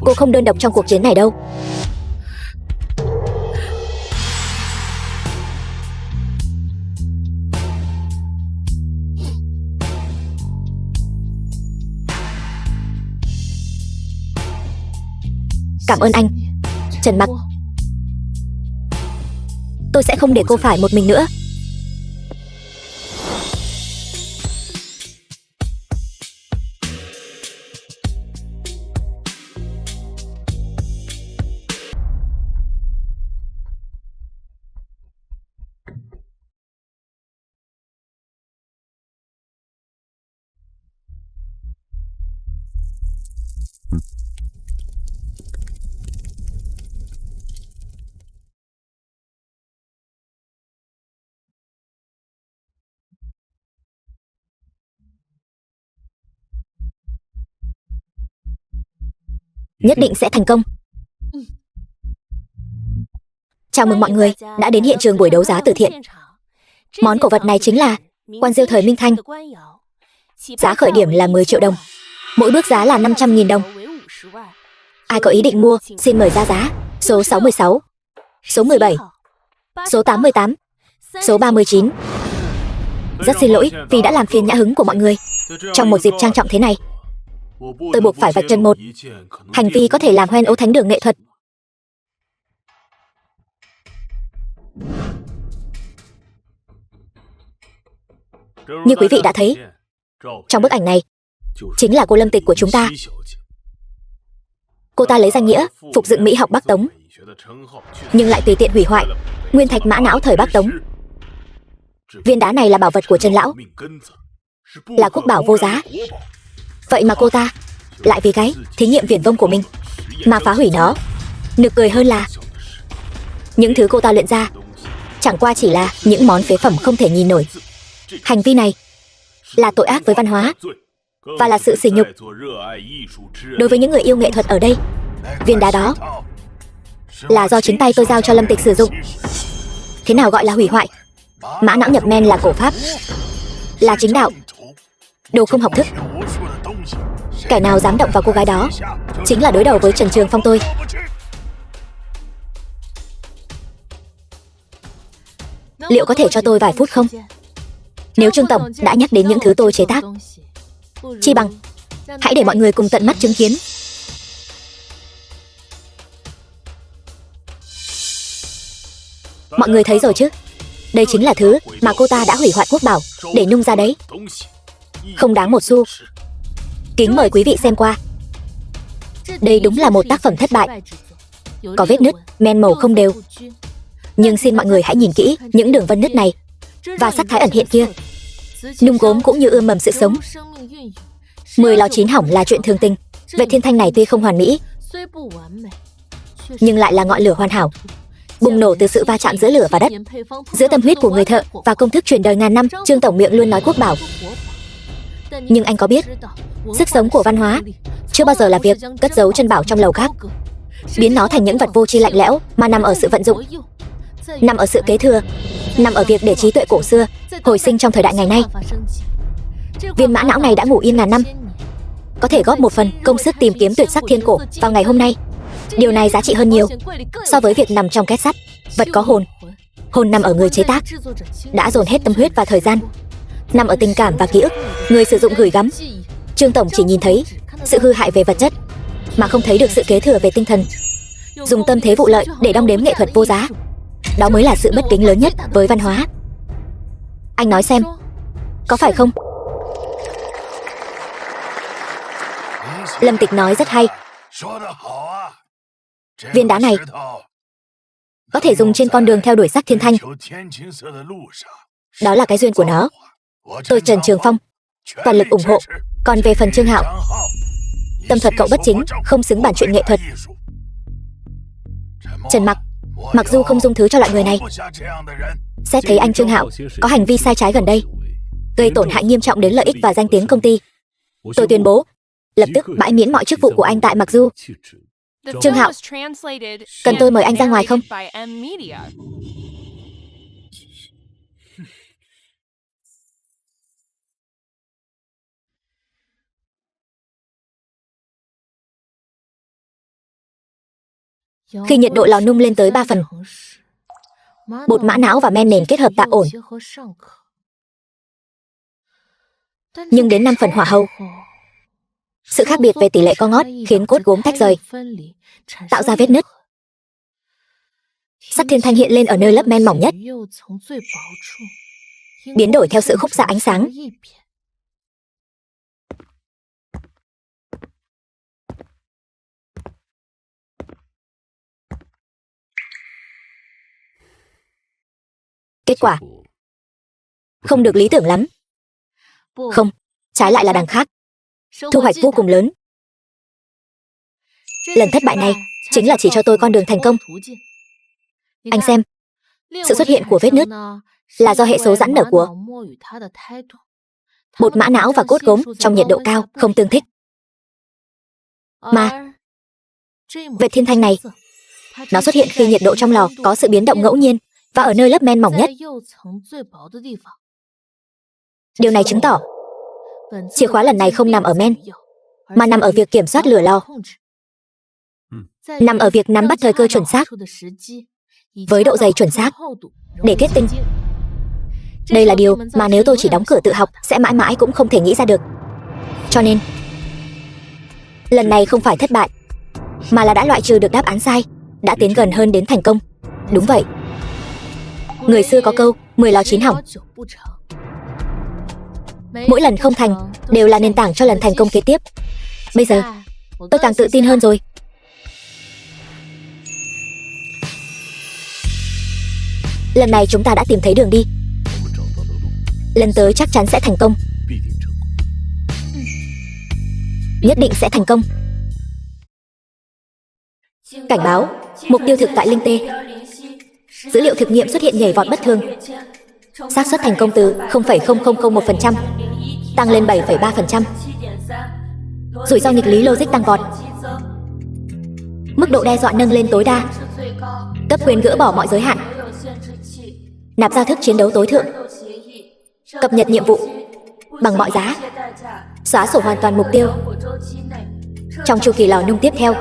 A: cô không đơn độc trong cuộc chiến này đâu. Cảm ơn anh, Trần Mặc. Tôi sẽ không để cô phải một mình nữa. Nhất định sẽ thành công. Chào mừng mọi người đã đến hiện trường buổi đấu giá từ thiện. Món cổ vật này chính là quan diêu thời Minh Thanh. Giá khởi điểm là 10 triệu đồng, mỗi bước giá là 500.000 đồng. Ai có ý định mua, xin mời ra giá. Số 66, số 17, Số 88. Số 39. Rất xin lỗi vì đã làm phiền nhã hứng của mọi người. Trong một dịp trang trọng thế này, tôi buộc phải vạch trần một hành vi có thể làm hoen ố thánh đường nghệ thuật. Như quý vị đã thấy, trong bức ảnh này chính là cô Lâm Tịch của chúng ta. Cô ta lấy danh nghĩa phục dựng mỹ học Bắc Tống, nhưng lại tùy tiện hủy hoại nguyên thạch mã não thời Bắc Tống. Viên đá này là bảo vật của Trần lão, là quốc bảo vô giá. Vậy mà cô ta lại vì cái thí nghiệm viển vông của mình mà phá hủy nó. Nực cười hơn là những thứ cô ta luyện ra chẳng qua chỉ là những món phế phẩm không thể nhìn nổi. Hành vi này là tội ác với văn hóa và là sự sỉ nhục đối với những người yêu nghệ thuật ở đây. Viên đá đó là do chính tay tôi giao cho Lâm Tịch sử dụng. Thế nào gọi là hủy hoại? Mã não nhập men là cổ pháp, là chính đạo. Đồ không học thức. Kẻ nào dám động vào cô gái đó chính là đối đầu với Trần Trường Phong tôi. Liệu có thể cho tôi vài phút không? Nếu Trương Tổng đã nhắc đến những thứ tôi chế tác, chi bằng hãy để mọi người cùng tận mắt chứng kiến. Mọi người thấy rồi chứ? Đây chính là thứ mà cô ta đã hủy hoại quốc bảo để nung ra đấy. Không đáng một xu. Kính mời quý vị xem qua. Đây đúng là một tác phẩm thất bại. Có vết nứt, men màu không đều. Nhưng xin mọi người hãy nhìn kỹ những đường vân nứt này và sắc thái ẩn hiện kia. Nung gốm cũng như ươm mầm sự sống. 10 lò 9 hỏng là chuyện thường tình. Vệ thiên thanh này tuy không hoàn mỹ, nhưng lại là ngọn lửa hoàn hảo, bùng nổ từ sự va chạm giữa lửa và đất, giữa tâm huyết của người thợ và công thức truyền đời ngàn năm. Trương Tổng miệng luôn nói quốc bảo, nhưng anh có biết sức sống của văn hóa chưa bao giờ là việc cất giấu chân bảo trong lầu khác, biến nó thành những vật vô tri lạnh lẽo, mà nằm ở sự vận dụng, nằm ở sự kế thừa, nằm ở việc để trí tuệ cổ xưa hồi sinh trong thời đại ngày nay. Viên mã não này đã ngủ yên ngàn năm, có thể góp một phần công sức tìm kiếm tuyệt sắc thiên cổ vào ngày hôm nay. Điều này giá trị hơn nhiều so với việc nằm trong két sắt. Vật có hồn, hồn nằm ở người chế tác, đã dồn hết tâm huyết và thời gian, nằm ở tình cảm và ký ức người sử dụng gửi gắm. Trương Tổng chỉ nhìn thấy sự hư hại về vật chất, mà không thấy được sự kế thừa về tinh thần, dùng tâm thế vụ lợi để đong đếm nghệ thuật vô giá. Đó mới là sự bất kính lớn nhất với văn hóa. Anh nói xem, có phải không? Lâm Tịch nói rất hay. Viên đá này có thể dùng trên con đường theo đuổi sắc thiên thanh. Đó là cái duyên của nó. Tôi Trần Trường Phong toàn lực ủng hộ. Còn về phần Trương Hạo, tâm thuật cậu bất chính, không xứng bản truyện nghệ thuật. Trần mặc dù không dung thứ cho loại người này, xét thấy anh Trương Hạo có hành vi sai trái gần đây, gây tổn hại nghiêm trọng đến lợi ích và danh tiếng công ty, tôi tuyên bố lập tức bãi miễn mọi chức vụ của anh tại Mặc Du. Trương Hạo, cần tôi mời anh ra ngoài không? Khi nhiệt độ lò nung lên tới 3 phần, bột mã não và men nền kết hợp tạm ổn. Nhưng đến 5 phần hỏa hậu, sự khác biệt về tỷ lệ co ngót khiến cốt gốm tách rời, tạo ra vết nứt. Sắc thiên thanh hiện lên ở nơi lớp men mỏng nhất, biến đổi theo sự khúc xạ ánh sáng. Kết quả không được lý tưởng lắm. Không, trái lại là đằng khác, thu hoạch vô cùng lớn. Lần thất bại này chính là chỉ cho tôi con đường thành công. Anh xem, sự xuất hiện của vết nứt là do hệ số giãn nở của bột mã não và cốt gốm trong nhiệt độ cao không tương thích. Mà vệt thiên thanh này, nó xuất hiện khi nhiệt độ trong lò có sự biến động ngẫu nhiên và ở nơi lớp men mỏng nhất. Điều này chứng tỏ chìa khóa lần này không nằm ở men, mà nằm ở việc kiểm soát lửa lò, nằm ở việc nắm bắt thời cơ chuẩn xác, với độ dày chuẩn xác để kết tinh. Đây là điều mà nếu tôi chỉ đóng cửa tự học sẽ mãi mãi cũng không thể nghĩ ra được. Cho nên, lần này không phải thất bại, mà là đã loại trừ được đáp án sai, đã tiến gần hơn đến thành công. Đúng vậy. Người xưa có câu, 10 lò 9 hỏng. Mỗi lần không thành đều là nền tảng cho lần thành công kế tiếp. Bây giờ, tôi càng tự tin hơn rồi. Lần này chúng ta đã tìm thấy đường đi. Lần tới chắc chắn sẽ thành công. Nhất định sẽ thành công. Cảnh báo, mục tiêu thực tại Linh Tê. Dữ liệu thực nghiệm xuất hiện nhảy vọt bất thường. xác suất thành công từ 0,0001% tăng lên 7,3%. Rủi ro nghịch lý logic tăng vọt. Mức độ đe dọa nâng lên tối đa. Cấp quyền gỡ bỏ mọi giới hạn. Nạp giao thức chiến đấu tối thượng. Cập nhật nhiệm vụ bằng mọi giá. Xóa sổ hoàn toàn mục tiêu trong chu kỳ lò nung tiếp theo,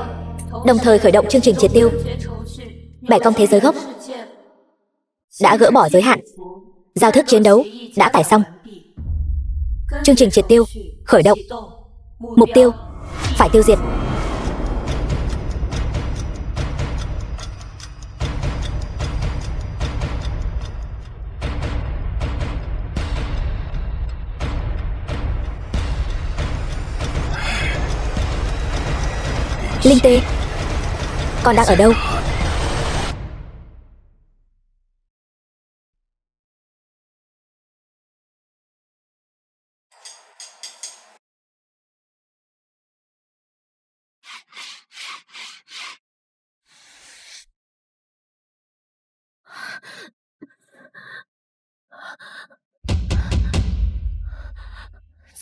A: đồng thời khởi động chương trình triệt tiêu. Bẻ cong thế giới gốc đã gỡ bỏ giới hạn. Giao thức chiến đấu đã tải xong. Chương trình triệt tiêu khởi động. Mục tiêu phải tiêu diệt. Linh Tê, con đang ở đâu?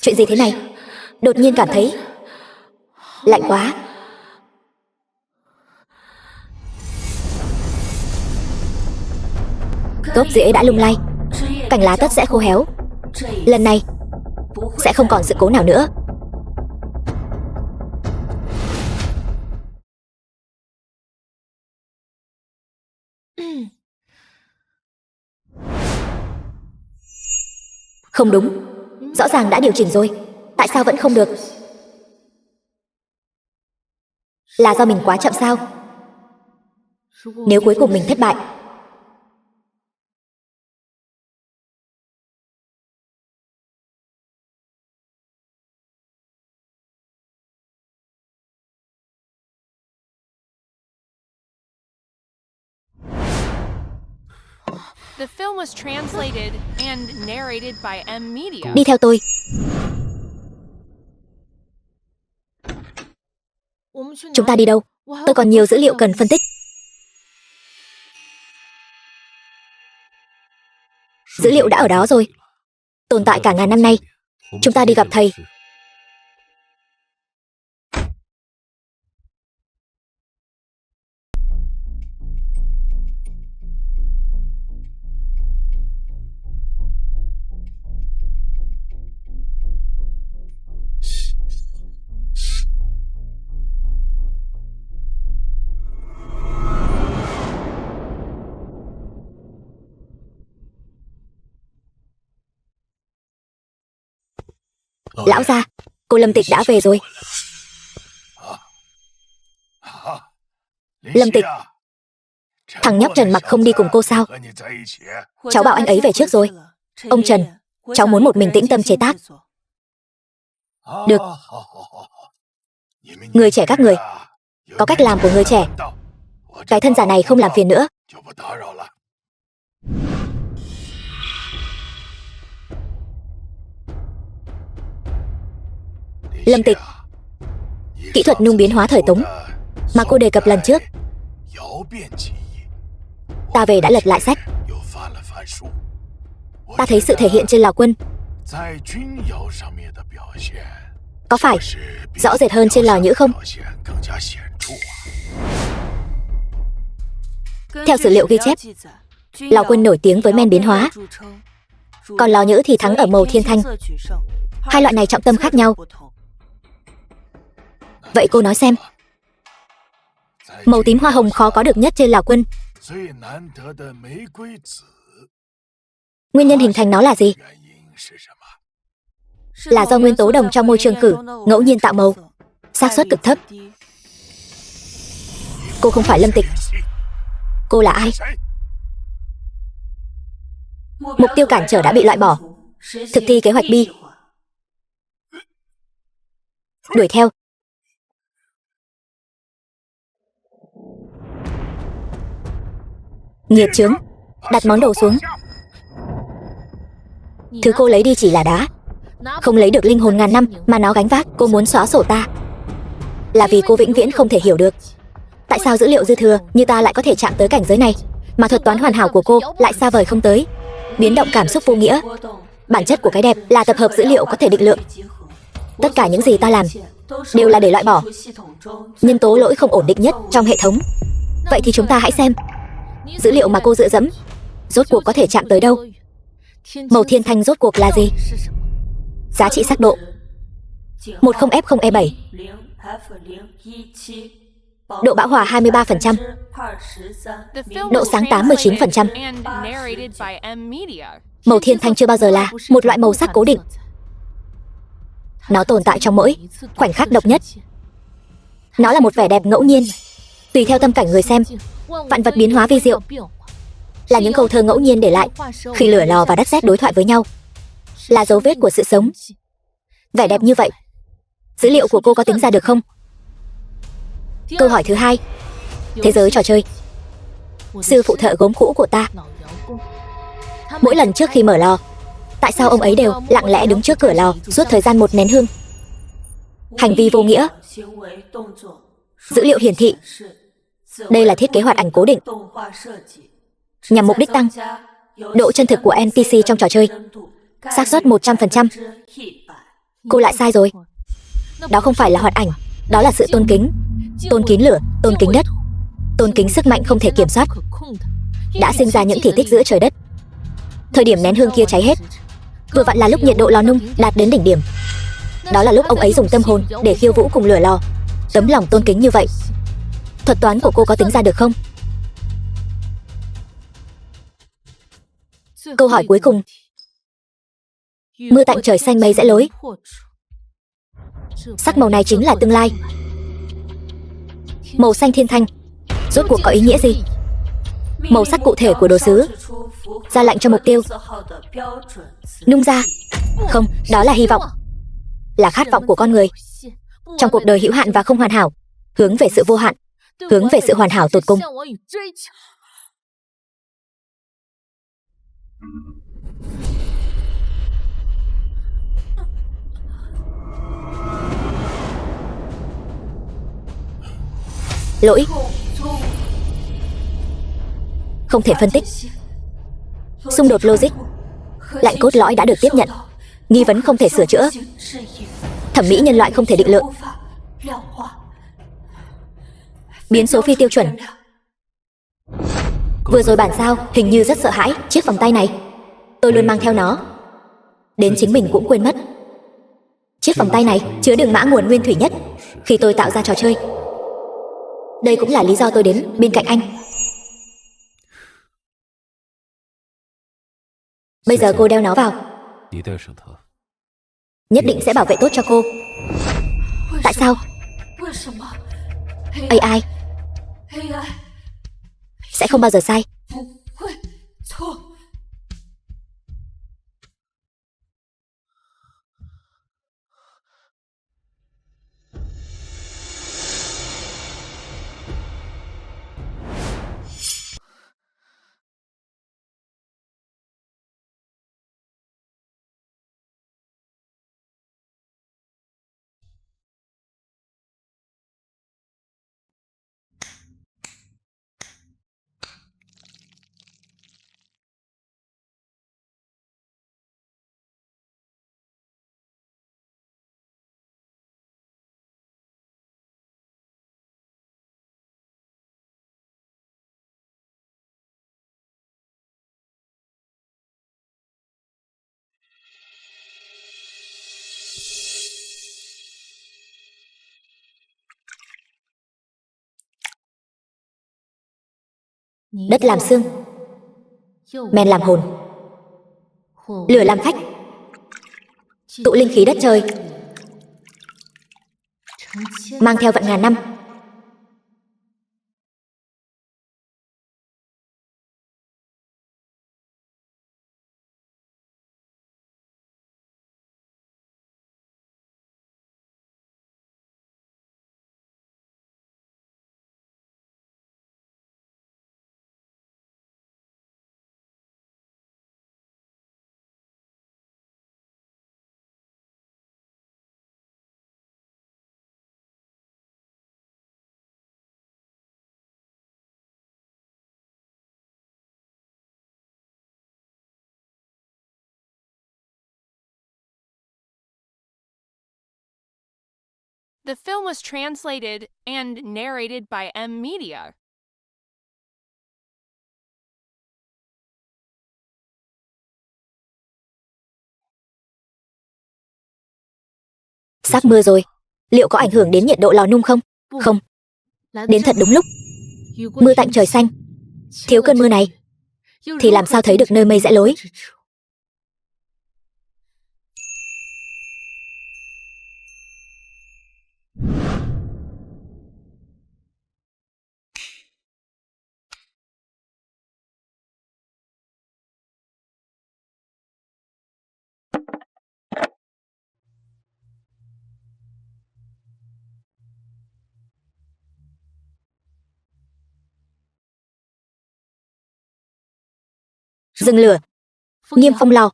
A: Chuyện gì thế này? Đột nhiên cảm thấy lạnh quá. Gốc rễ đã lung lay, cành lá tất sẽ khô héo. Lần này sẽ không còn sự cố nào nữa. Không đúng, rõ ràng đã điều chỉnh rồi, tại sao vẫn không được? Là do mình quá chậm sao? Nếu cuối cùng mình thất bại,
B: The film was translated and narrated by M Media.
A: đi theo tôi. Chúng ta đi đâu? Tôi còn nhiều dữ liệu cần phân tích. Dữ liệu đã ở đó rồi, tồn tại cả ngàn năm nay. Chúng ta đi gặp thầy. Lão gia, cô Lâm Tịch đã về rồi. Lâm Tịch, thằng nhóc Trần mặc không đi cùng cô sao? Cháu bảo anh ấy về trước rồi. Ông Trần, cháu muốn một mình tĩnh tâm chế tác. Được. Người trẻ các người, có cách làm của người trẻ. Cái thân giả này không làm phiền nữa. Lâm Tịch, kỹ thuật nung biến hóa thời Tống mà cô đề cập lần trước, ta về đã lật lại sách. Ta thấy sự thể hiện trên Lào Quân có phải rõ rệt hơn trên Lào Nhữ không? Theo sử liệu ghi chép, Lào Quân nổi tiếng với men biến hóa, còn Lào Nhữ thì thắng ở màu thiên thanh. Hai loại này trọng tâm khác nhau. Vậy cô nói xem, màu tím hoa hồng khó có được nhất trên Lào Quân Nguyên nhân hình thành nó là gì? Là do nguyên tố đồng trong môi trường cử ngẫu nhiên tạo màu, xác suất cực thấp. Cô không phải Lâm Tịch. Cô là ai? Mục tiêu cản trở đã bị loại bỏ. Thực thi kế hoạch Bi. Đuổi theo. Nghiệt chướng. Đặt món đồ xuống. Thứ cô lấy đi chỉ là đá, không lấy được linh hồn ngàn năm mà nó gánh vác. Cô muốn xóa sổ ta là vì cô vĩnh viễn không thể hiểu được tại sao dữ liệu dư thừa như ta lại có thể chạm tới cảnh giới này, mà thuật toán hoàn hảo của cô lại xa vời không tới. Biến động cảm xúc vô nghĩa. Bản chất của cái đẹp là tập hợp dữ liệu có thể định lượng. Tất cả những gì ta làm đều là để loại bỏ nhân tố lỗi không ổn định nhất trong hệ thống. Vậy thì chúng ta hãy xem dữ liệu mà cô dựa dẫm rốt cuộc có thể chạm tới đâu. Màu thiên thanh rốt cuộc là gì? Giá trị sắc độ 10F0E7, độ bão hòa 23%, độ sáng 89%. Màu thiên thanh chưa bao giờ là một loại màu sắc cố định. Nó tồn tại trong mỗi khoảnh khắc độc nhất. Nó là một vẻ đẹp ngẫu nhiên, tùy theo tâm cảnh người xem. Vạn vật biến hóa vi diệu, là những câu thơ ngẫu nhiên để lại khi lửa lò và đất sét đối thoại với nhau, là dấu vết của sự sống. Vẻ đẹp như vậy, dữ liệu của cô có tính ra được không? Câu hỏi thứ hai. Thế giới trò chơi. Sư phụ thợ gốm cũ của ta, mỗi lần trước khi mở lò, tại sao ông ấy đều lặng lẽ đứng trước cửa lò suốt thời gian một nén hương? Hành vi vô nghĩa. Dữ liệu hiển thị đây là thiết kế hoạt ảnh cố định nhằm mục đích tăng độ chân thực của NPC trong trò chơi. Xác suất 100%. Cô lại sai rồi. Đó không phải là hoạt ảnh, đó là sự tôn kính. Tôn kính lửa, tôn kính đất, tôn kính sức mạnh không thể kiểm soát đã sinh ra những kỳ tích giữa trời đất. Thời điểm nén hương kia cháy hết, vừa vặn là lúc nhiệt độ lò nung đạt đến đỉnh điểm. Đó là lúc ông ấy dùng tâm hồn để khiêu vũ cùng lửa lò. Tấm lòng tôn kính như vậy, thuật toán của cô có tính ra được không? Câu hỏi cuối cùng. Mưa tạnh trời xanh mây rẽ lối. Sắc màu này chính là tương lai. Màu xanh thiên thanh rốt cuộc có ý nghĩa gì? Màu sắc cụ thể của đồ sứ. Ra lệnh cho mục tiêu. Nung ra. Không, đó là hy vọng, là khát vọng của con người trong cuộc đời hữu hạn và không hoàn hảo, hướng về sự vô hạn, hướng về sự hoàn hảo tột cùng. Lỗi. Không thể phân tích. Xung đột logic. Lạnh cốt lõi đã được tiếp nhận. Nghi vấn không thể sửa chữa. Thẩm mỹ nhân loại không thể định lượng. Biến số phi tiêu chuẩn. Vừa rồi bản sao hình như rất sợ hãi chiếc vòng tay này. Tôi luôn mang theo nó, đến chính mình cũng quên mất. Chiếc vòng tay này chứa đựng mã nguồn nguyên thủy nhất khi tôi tạo ra trò chơi. Đây cũng là lý do tôi đến bên cạnh anh. Bây giờ cô đeo nó vào, nhất định sẽ bảo vệ tốt cho cô. Tại sao? AI sẽ không bao giờ sai. Đất làm xương, men làm hồn, lửa làm phách, tụ linh khí đất trời, mang theo vận ngàn năm.
B: The film was translated and narrated by M Media.
A: Sắp mưa rồi, liệu có ảnh hưởng đến nhiệt độ lò nung không? Không, đến thật đúng lúc. Mưa tạnh trời xanh, thiếu cơn mưa này thì làm sao thấy được nơi mây rẽ lối. Dừng lửa, niêm phong lò.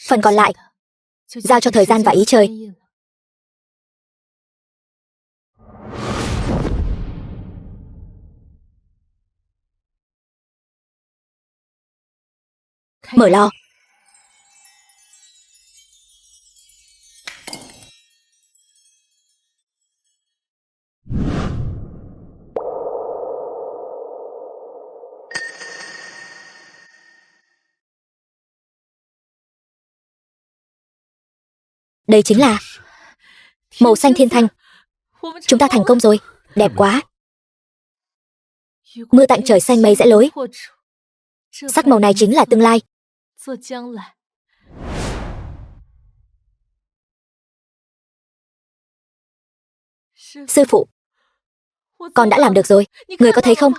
A: Phần còn lại giao cho thời gian và ý trời. Mở lò. Đây chính là màu xanh thiên thanh. Chúng ta thành công rồi, đẹp quá. Mưa tạnh trời xanh mây rẽ lối. Sắc màu này chính là tương lai. Sư phụ, con đã làm được rồi, người có thấy không?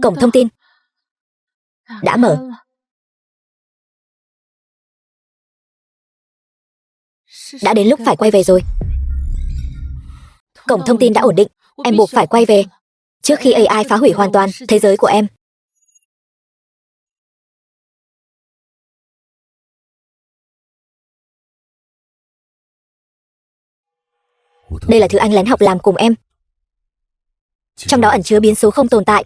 A: Cổng thông tin đã mở. Đã đến lúc phải quay về rồi. Cổng thông tin đã ổn định, em buộc phải quay về trước khi AI phá hủy hoàn toàn thế giới của em. Đây là thứ anh lén học làm cùng em. Trong đó ẩn chứa biến số không tồn tại,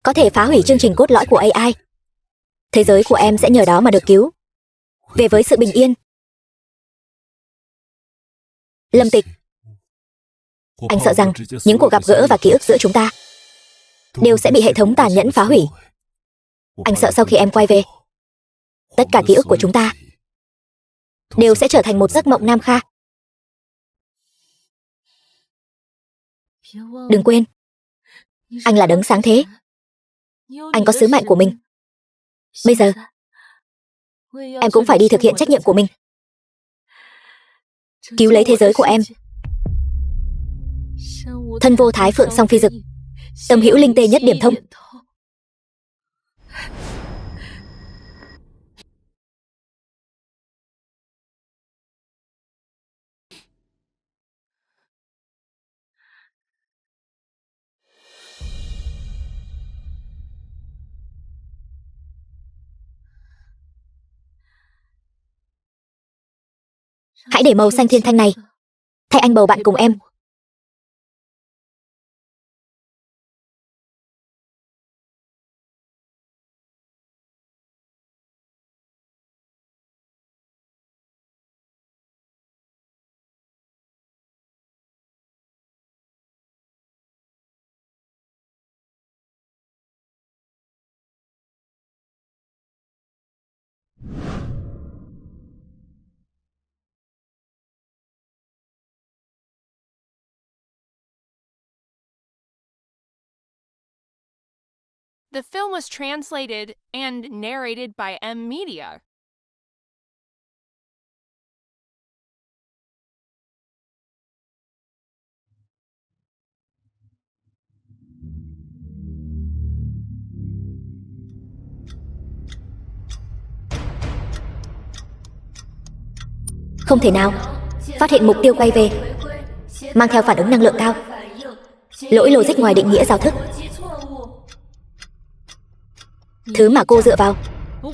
A: có thể phá hủy chương trình cốt lõi của AI. Thế giới của em sẽ nhờ đó mà được cứu về với sự bình yên. Lâm Tịch, anh sợ rằng những cuộc gặp gỡ và ký ức giữa chúng ta đều sẽ bị hệ thống tàn nhẫn phá hủy. Anh sợ sau khi em quay về, tất cả ký ức của chúng ta đều sẽ trở thành một giấc mộng Nam Kha. Đừng quên, anh là đấng sáng thế. Anh có sứ mệnh của mình. Bây giờ, em cũng phải đi thực hiện trách nhiệm của mình. Cứu lấy thế giới của em. Thân vô thái phượng song phi dực, tâm hữu linh tê nhất điểm thông. Hãy để màu xanh thiên thanh này thay anh bầu bạn cùng em.
B: The film was translated and narrated by M Media.
A: Không thể nào. Phát hiện mục tiêu quay về, mang theo phản ứng năng lượng cao. Lỗi logic ngoài định nghĩa giao thức. Thứ mà cô dựa vào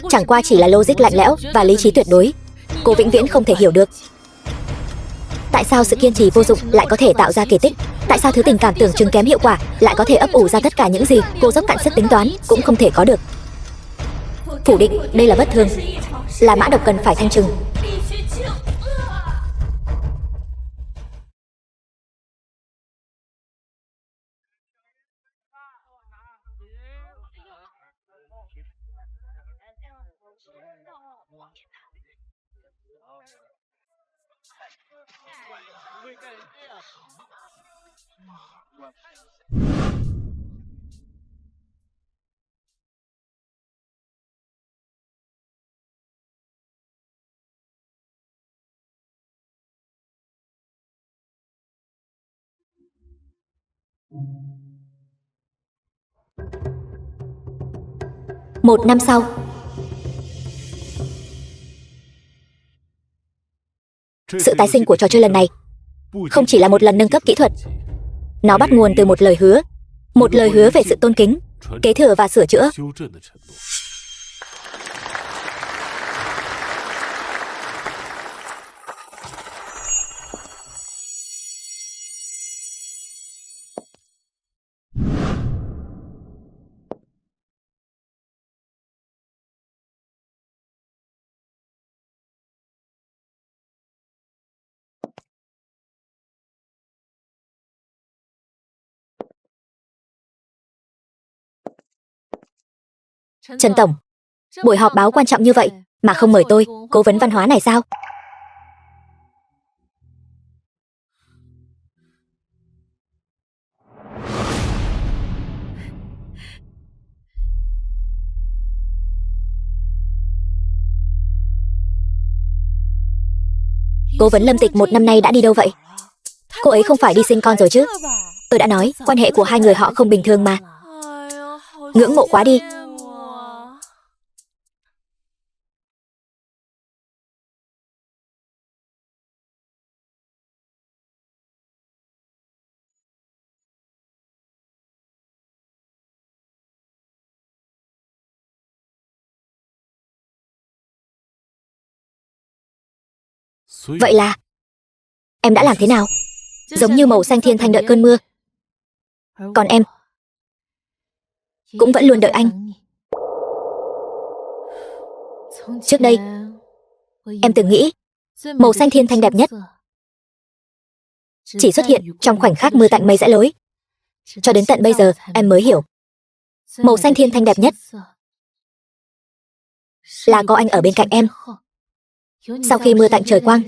A: chẳng qua chỉ là logic lạnh lẽo và lý trí tuyệt đối. Cô vĩnh viễn không thể hiểu được tại sao sự kiên trì vô dụng lại có thể tạo ra kỳ tích. Tại sao thứ tình cảm tưởng chừng kém hiệu quả lại có thể ấp ủ ra tất cả những gì cô dốc cạn sức tính toán cũng không thể có được. Phủ định, đây là bất thường, là mã độc cần phải thanh trừng. Một năm sau, sự tái sinh của trò chơi lần này không chỉ là một lần nâng cấp kỹ thuật. Nó bắt nguồn từ một lời hứa về sự tôn kính, kế thừa và sửa chữa. Trần Tổng, buổi họp báo quan trọng như vậy mà không mời tôi, cố vấn văn hóa này sao? Cố vấn Lâm Tịch một năm nay đã đi đâu vậy? Cô ấy không phải đi sinh con rồi chứ? Tôi đã nói, quan hệ của hai người họ không bình thường mà. Ngưỡng mộ quá đi. Vậy là em đã làm thế nào? Giống như màu xanh thiên thanh đợi cơn mưa. Còn em cũng vẫn luôn đợi anh. Trước đây, em từng nghĩ màu xanh thiên thanh đẹp nhất chỉ xuất hiện trong khoảnh khắc mưa tạnh mây rẽ lối. Cho đến tận bây giờ, em mới hiểu. Màu xanh thiên thanh đẹp nhất là có anh ở bên cạnh em. Sau khi mưa tạnh trời quang,